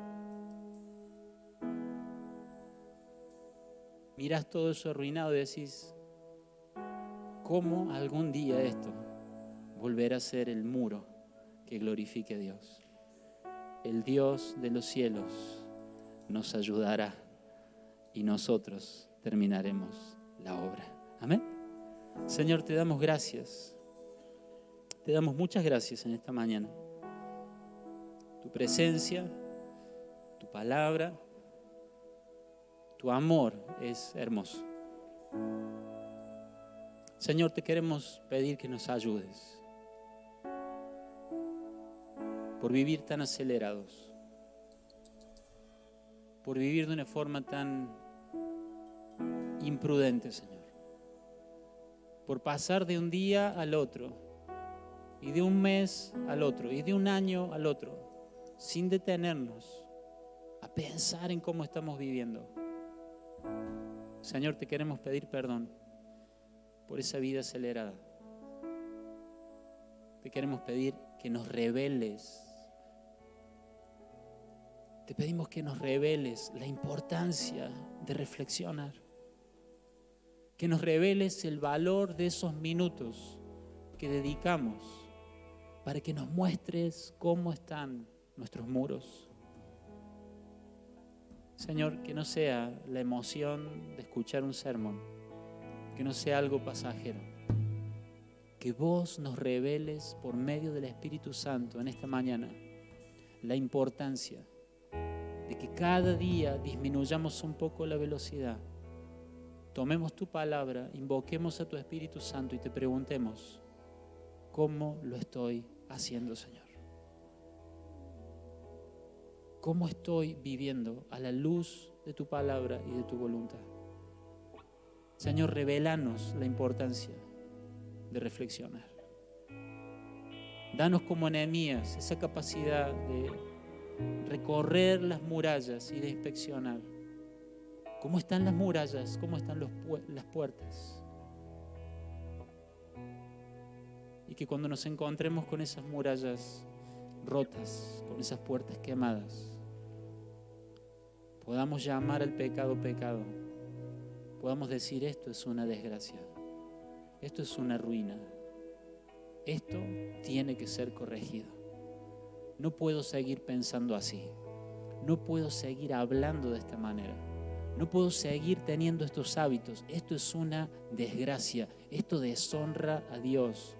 Mirás todo eso arruinado y decís: ¿cómo algún día esto volverá a ser el muro que glorifique a Dios? El Dios de los cielos nos ayudará y nosotros terminaremos la obra. Amén. Señor, te damos gracias. Te damos muchas gracias en esta mañana. Tu presencia, tu palabra, tu amor es hermoso. Señor, te queremos pedir que nos ayudes por vivir tan acelerados, por vivir de una forma tan imprudente, Señor, por pasar de un día al otro y de un mes al otro y de un año al otro sin detenernos a pensar en cómo estamos viviendo. Señor, te queremos pedir perdón por esa vida acelerada. Te queremos pedir que nos reveles. Te pedimos que nos reveles la importancia de reflexionar. Que nos reveles el valor de esos minutos que dedicamos para que nos muestres cómo están nuestros muros. Señor, que no sea la emoción de escuchar un sermón, que no sea algo pasajero, que vos nos reveles por medio del Espíritu Santo en esta mañana la importancia de que cada día disminuyamos un poco la velocidad, tomemos tu palabra, invoquemos a tu Espíritu Santo y te preguntemos: ¿cómo lo estoy haciendo, Señor? ¿Cómo estoy viviendo a la luz de tu palabra y de tu voluntad? Señor, revelanos la importancia de reflexionar. Danos como Nehemías esa capacidad de recorrer las murallas y de inspeccionar. ¿Cómo están las murallas? ¿Cómo están las puertas? Y que cuando nos encontremos con esas murallas rotas, con esas puertas quemadas, podamos llamar al pecado pecado, podamos decir: esto es una desgracia, esto es una ruina, esto tiene que ser corregido. No puedo seguir pensando así, no puedo seguir hablando de esta manera, no puedo seguir teniendo estos hábitos, esto es una desgracia, esto deshonra a Dios.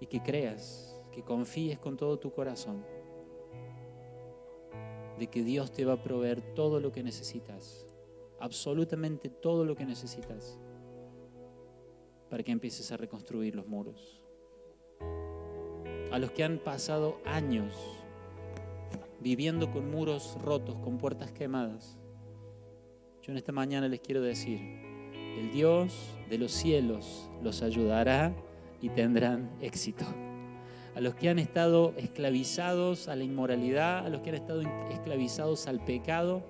Y que creas, que confíes con todo tu corazón de que Dios te va a proveer todo lo que necesitas, absolutamente todo lo que necesitas, para que empieces a reconstruir los muros. A los que han pasado años viviendo con muros rotos, con puertas quemadas, yo en esta mañana les quiero decir: el Dios de los cielos los ayudará y tendrán éxito. A los que han estado esclavizados a la inmoralidad, a los que han estado esclavizados al pecado,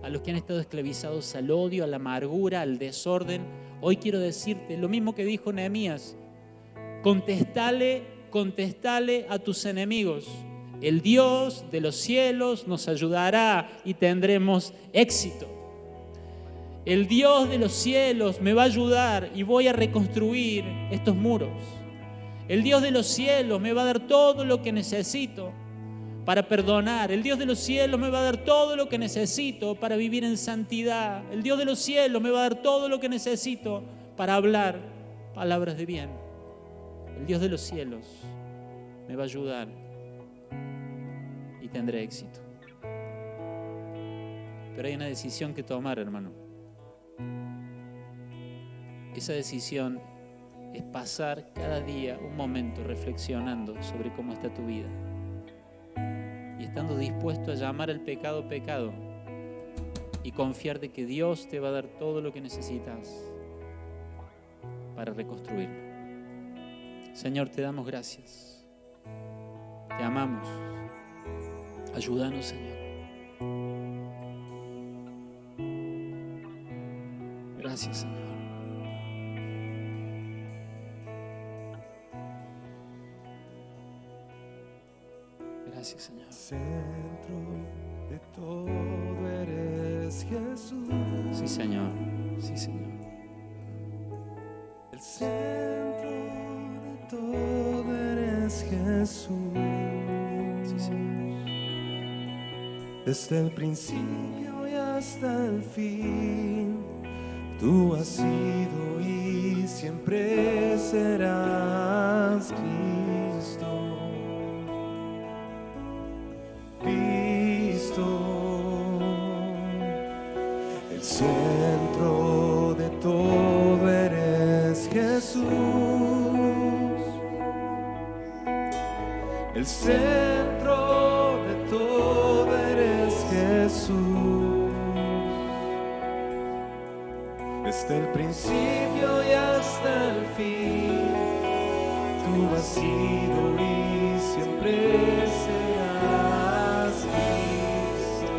a los que han estado esclavizados al odio, a la amargura, al desorden, hoy quiero decirte lo mismo que dijo Nehemías: contestale a tus enemigos. El Dios de los cielos nos ayudará y tendremos éxito. El Dios de los cielos me va a ayudar y voy a reconstruir estos muros. El Dios de los cielos me va a dar todo lo que necesito para perdonar. El Dios de los cielos me va a dar todo lo que necesito para vivir en santidad. El Dios de los cielos me va a dar todo lo que necesito para hablar palabras de bien. el Dios de los cielos me va a ayudar y tendré éxito. Pero hay una decisión que tomar, hermano. Esa decisión es pasar cada día un momento reflexionando sobre cómo está tu vida y estando dispuesto a llamar al pecado pecado y confiar de que Dios te va a dar todo lo que necesitas para reconstruirlo. Señor, te damos gracias. Te amamos. Ayúdanos, Señor. Gracias, Señor. Gracias, Señor. Centro de todo eres Jesús. Sí, Señor. Sí, Señor. El centro de todo eres Jesús. Sí, Señor. Desde el principio y hasta el fin, tú has sido y siempre serás Cristo. El centro de todo eres Jesús. El centro de todo eres Jesús. Desde el principio y hasta el fin, tú has sido y siempre serás Cristo.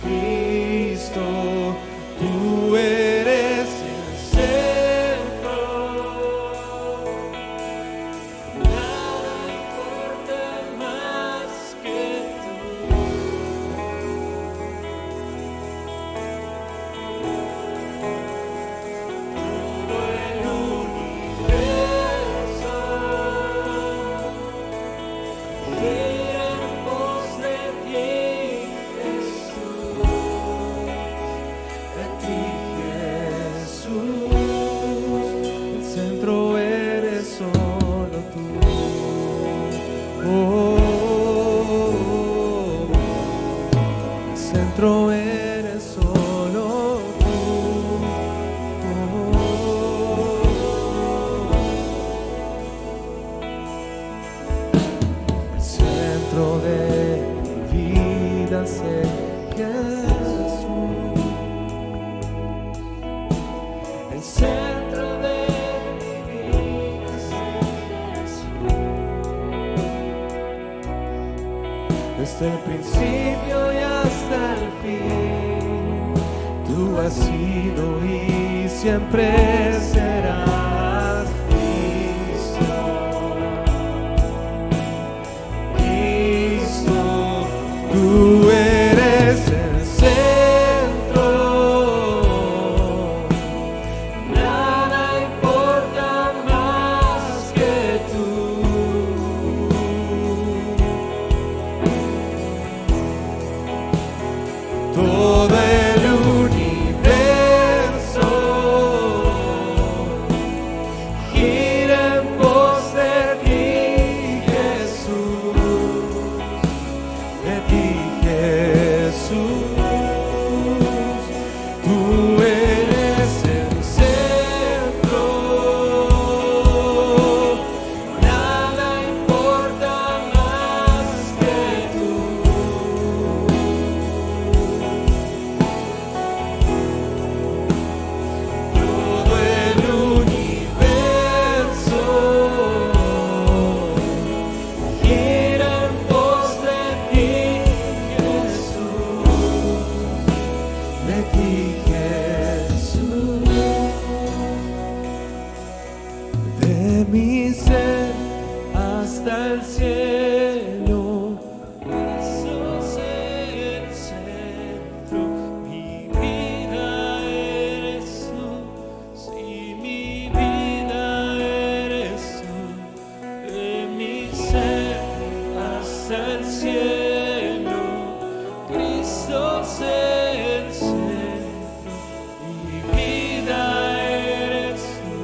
Cristo, tú eres el centro. Nada importa más que tú. Todo el universo gira en pos de ti, Jesús. De ti, Jesús. El centro eres solo tú. El centro eres solo tú. El centro de mi vida es Jesús. El centro de mi vida es Jesús. Desde el principio y hasta el fin, tú has sido y siempre serás Cristo. Cristo, tú eres el centro. Nada importa más que tú. Todo el universo gira en pos de ti, Jesús. De ti, Jesús. Tú eres el centro. Nada importa más que tú. Todo el universo gira en pos de ti, Jesús. De ti, Jesús. De mi ser hasta el cielo, sos el centro. Mi vida eres tú, sí, mi vida eres tú. De mi ser hasta el cielo, Cristo es el centro. Mi vida eres tú,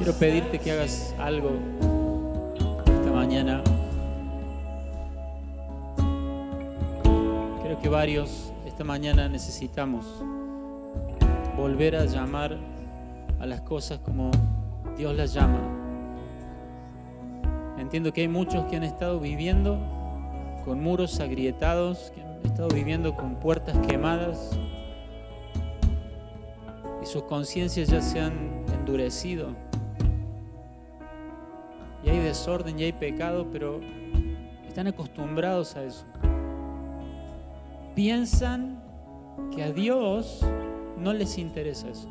Quiero pedirte que hagas algo esta mañana. Creo que varios esta mañana necesitamos volver a llamar a las cosas como Dios las llama. Entiendo que hay muchos que han estado viviendo con muros agrietados, que han estado viviendo con puertas quemadas y sus conciencias ya se han endurecido. Y hay desorden y hay pecado, pero están acostumbrados a eso. Piensan que a Dios no les interesa eso.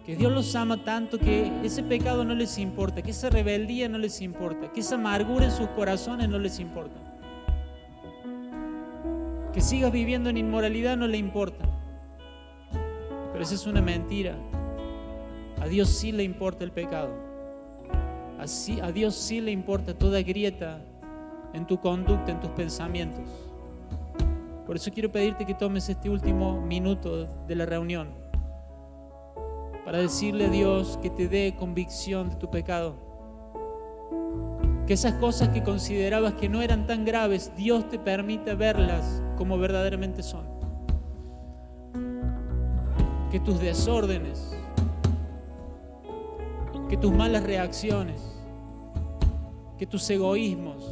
Que Dios los ama tanto que ese pecado no les importa, que esa rebeldía no les importa, que esa amargura en sus corazones no les importa. Que sigas viviendo en inmoralidad no le importa. Pero esa es una mentira. A Dios sí le importa el pecado. A Dios sí le importa toda grieta en tu conducta, en tus pensamientos. Por eso quiero pedirte que tomes este último minuto de la reunión para decirle a Dios que te dé convicción de tu pecado. Que esas cosas que considerabas que no eran tan graves, Dios te permita verlas como verdaderamente son. Que tus desórdenes, que tus malas reacciones, que tus egoísmos,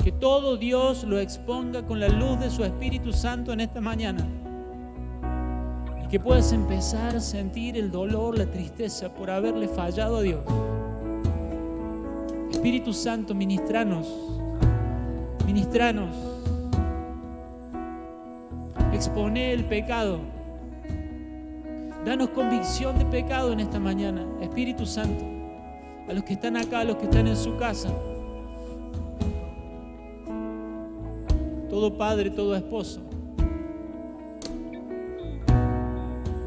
que todo Dios lo exponga con la luz de su Espíritu Santo en esta mañana. Y que puedas empezar a sentir el dolor, la tristeza por haberle fallado a Dios. Espíritu Santo, ministranos. Expone el pecado. Danos convicción de pecado en esta mañana, Espíritu Santo. A los que están acá, a los que están en su casa. Todo padre, todo esposo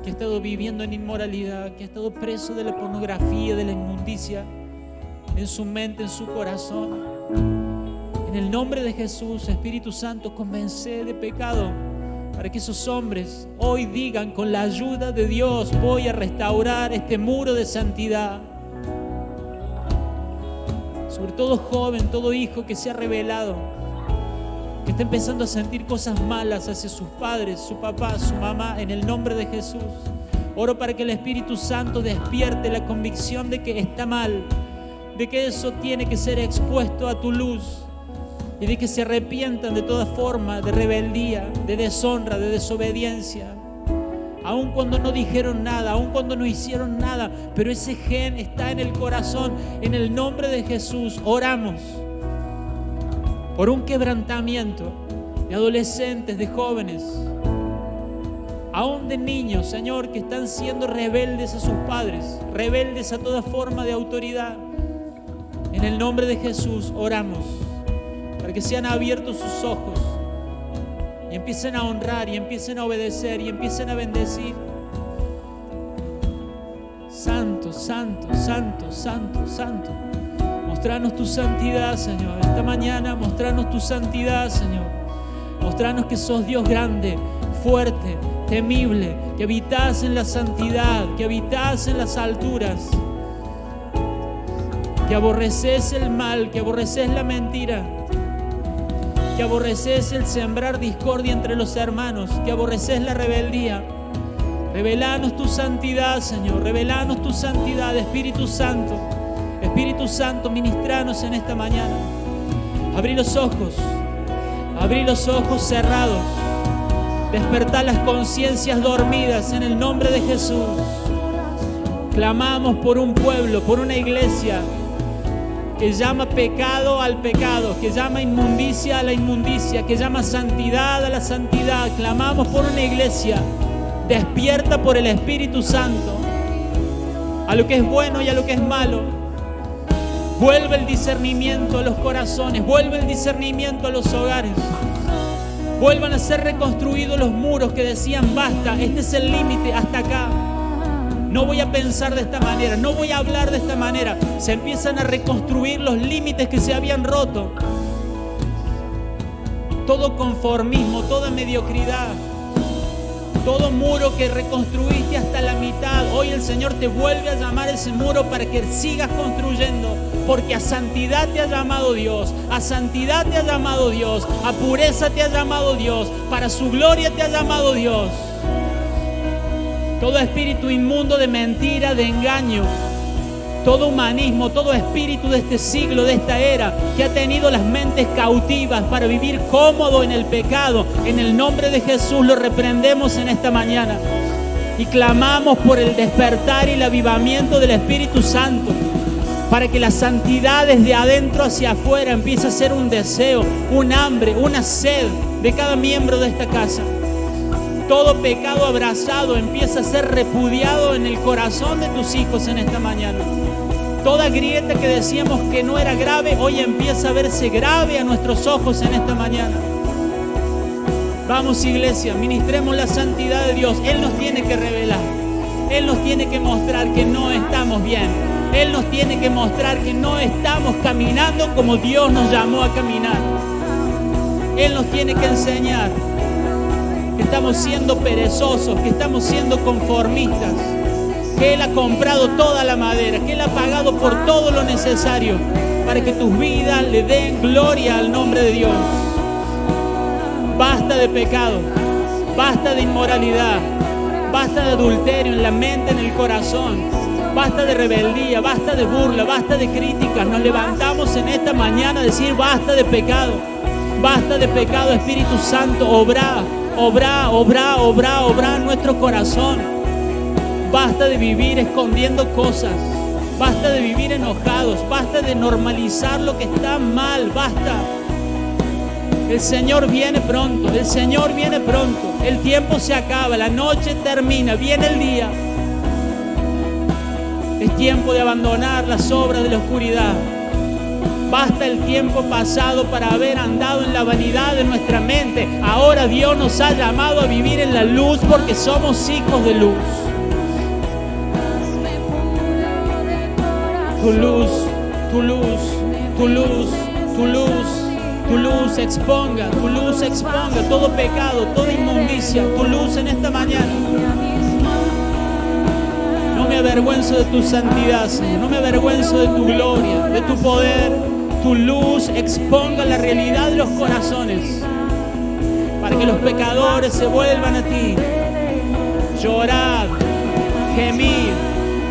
que ha estado viviendo en inmoralidad, que ha estado preso de la pornografía, de la inmundicia, en su mente, en su corazón. En el nombre de Jesús, Espíritu Santo, convence de pecado, para que esos hombres hoy digan: con la ayuda de Dios voy a restaurar este muro de santidad. Sobre todo joven, todo hijo que se ha rebelado, que está empezando a sentir cosas malas hacia sus padres, su papá, su mamá, en el nombre de Jesús. Oro para que el Espíritu Santo despierte la convicción de que está mal, de que eso tiene que ser expuesto a tu luz y de que se arrepientan de toda forma de rebeldía, de deshonra, de desobediencia. Aun cuando no dijeron nada, aun cuando no hicieron nada, pero ese gen está en el corazón. En el nombre de Jesús oramos por un quebrantamiento de adolescentes, de jóvenes, aún de niños, Señor, que están siendo rebeldes a sus padres, rebeldes a toda forma de autoridad. En el nombre de Jesús oramos para que sean abiertos sus ojos y empiecen a honrar, y empiecen a obedecer, y empiecen a bendecir. Santo, santo, santo, santo, santo. Mostranos tu santidad, Señor. Esta mañana mostranos tu santidad, Señor. Mostranos que sos Dios grande, fuerte, temible, que habitas en la santidad, que habitas en las alturas, que aborreces el mal, que aborreces la mentira, que aborreces el sembrar discordia entre los hermanos, que aborreces la rebeldía. Revelanos tu santidad, Señor. Revelanos tu santidad, Espíritu Santo. Espíritu Santo, ministranos en esta mañana. Abrí los ojos cerrados. Despertar las conciencias dormidas en el nombre de Jesús. Clamamos por un pueblo, por una iglesia que llama pecado al pecado, que llama inmundicia a la inmundicia, que llama santidad a la santidad. Clamamos por una iglesia despierta por el Espíritu Santo a lo que es bueno y a lo que es malo. Vuelve el discernimiento a los corazones, vuelve el discernimiento a los hogares. Vuelvan a ser reconstruidos los muros que decían: basta, este es el límite, hasta acá. No voy a pensar de esta manera, no voy a hablar de esta manera. Se empiezan a reconstruir los límites que se habían roto. Todo conformismo, toda mediocridad, Todo muro que reconstruiste hasta la mitad, hoy el Señor te vuelve a llamar a ese muro para que sigas construyendo. Porque a santidad te ha llamado Dios, a santidad te ha llamado Dios, a pureza te ha llamado Dios, para su gloria te ha llamado Dios. Todo espíritu inmundo de mentira, de engaño, todo humanismo, todo espíritu de este siglo, de esta era, que ha tenido las mentes cautivas para vivir cómodo en el pecado, en el nombre de Jesús lo reprendemos en esta mañana y clamamos por el despertar y el avivamiento del Espíritu Santo, para que la santidad desde adentro hacia afuera empiece a ser un deseo, un hambre, una sed de cada miembro de esta casa. Todo pecado abrazado empieza a ser repudiado en el corazón de tus hijos en esta mañana. Toda grieta que decíamos que no era grave, hoy empieza a verse grave a nuestros ojos en esta mañana. Vamos, iglesia, ministremos la santidad de Dios. Él nos tiene que revelar, Él nos tiene que mostrar que no estamos bien. Él nos tiene que mostrar que no estamos caminando como Dios nos llamó a caminar. Él nos tiene que enseñar que estamos siendo perezosos, que estamos siendo conformistas, que Él ha comprado toda la madera, que Él ha pagado por todo lo necesario para que tus vidas le den gloria al nombre de Dios. Basta de pecado, basta de inmoralidad, basta de adulterio en la mente, en el corazón. Basta de rebeldía, basta de burla, basta de críticas. Nos levantamos en esta mañana a decir basta de pecado, Espíritu Santo, obra en nuestro corazón. Basta de vivir escondiendo cosas, basta de vivir enojados, basta de normalizar lo que está mal, basta. El Señor viene pronto, el Señor viene pronto, el tiempo se acaba, la noche termina, viene el día. Es tiempo de abandonar las obras de la oscuridad. Basta el tiempo pasado para haber andado en la vanidad de nuestra mente. Ahora Dios nos ha llamado a vivir en la luz porque somos hijos de luz. Tu luz, tu luz, tu luz, tu luz, tu luz exponga todo pecado, toda inmundicia. Tu luz en esta mañana. No me avergüenzo de tu santidad, Señor. No me avergüenzo de tu gloria, de tu poder. Tu luz exponga la realidad de los corazones para que los pecadores se vuelvan a ti. Llorad, gemid,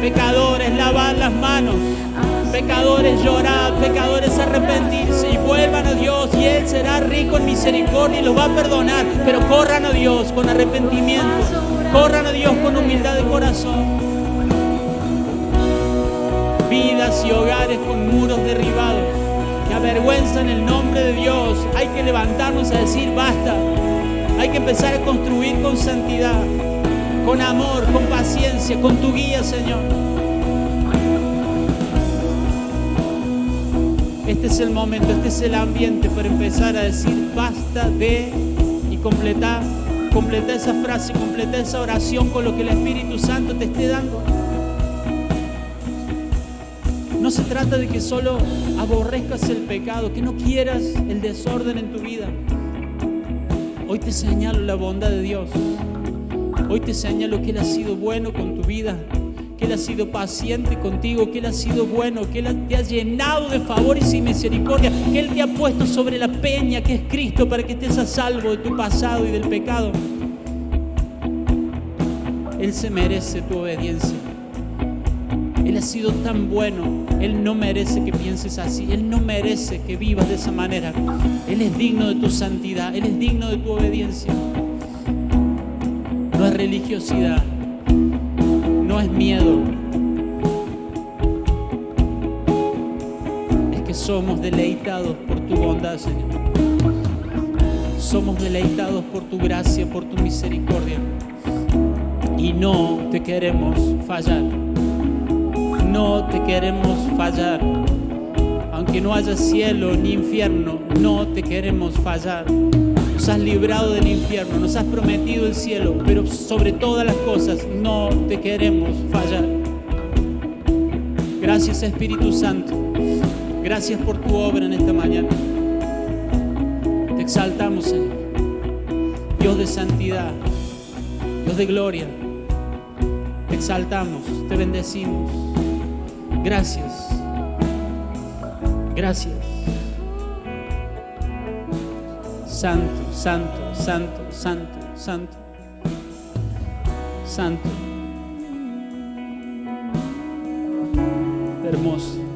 pecadores, lavad las manos. Pecadores, llorad, pecadores, arrepentirse y vuelvan a Dios, y Él será rico en misericordia y los va a perdonar. Pero corran a Dios con arrepentimiento, corran a Dios con humildad de corazón. Vidas y hogares con muros derribados que avergüenzan el nombre de Dios. Hay que levantarnos a decir basta. Hay que empezar a construir con santidad, con amor, con paciencia, con tu guía, Señor. Este es el momento, este es el ambiente para empezar a decir basta de, y completa esa frase, completa esa oración con lo que el Espíritu Santo te esté dando. No se trata de que solo aborrezcas el pecado, que no quieras el desorden en tu vida. Hoy te señalo la bondad de Dios. Hoy te señalo que Él ha sido bueno con tu vida, que Él ha sido paciente contigo, que Él ha sido bueno, que Él te ha llenado de favores y misericordia, que Él te ha puesto sobre la peña que es Cristo para que estés a salvo de tu pasado y del pecado. Él se merece tu obediencia. Él ha sido tan bueno, Él no merece que pienses así, Él no merece que vivas de esa manera. Él es digno de tu santidad, Él es digno de tu obediencia. No es religiosidad, no es miedo, es que somos deleitados por tu bondad, Señor. Somos deleitados por tu gracia, por tu misericordia, y no te queremos fallar. No te queremos fallar. Aunque no haya cielo ni infierno, no te queremos fallar. Nos has librado del infierno, nos has prometido el cielo, pero sobre todas las cosas no te queremos fallar. Gracias, Espíritu Santo. Gracias por tu obra en esta mañana. Te exaltamos, Señor. Dios de santidad, Dios de gloria, te exaltamos, te bendecimos. Gracias. Gracias. Santo, santo, santo, santo, santo. Santo. Hermoso.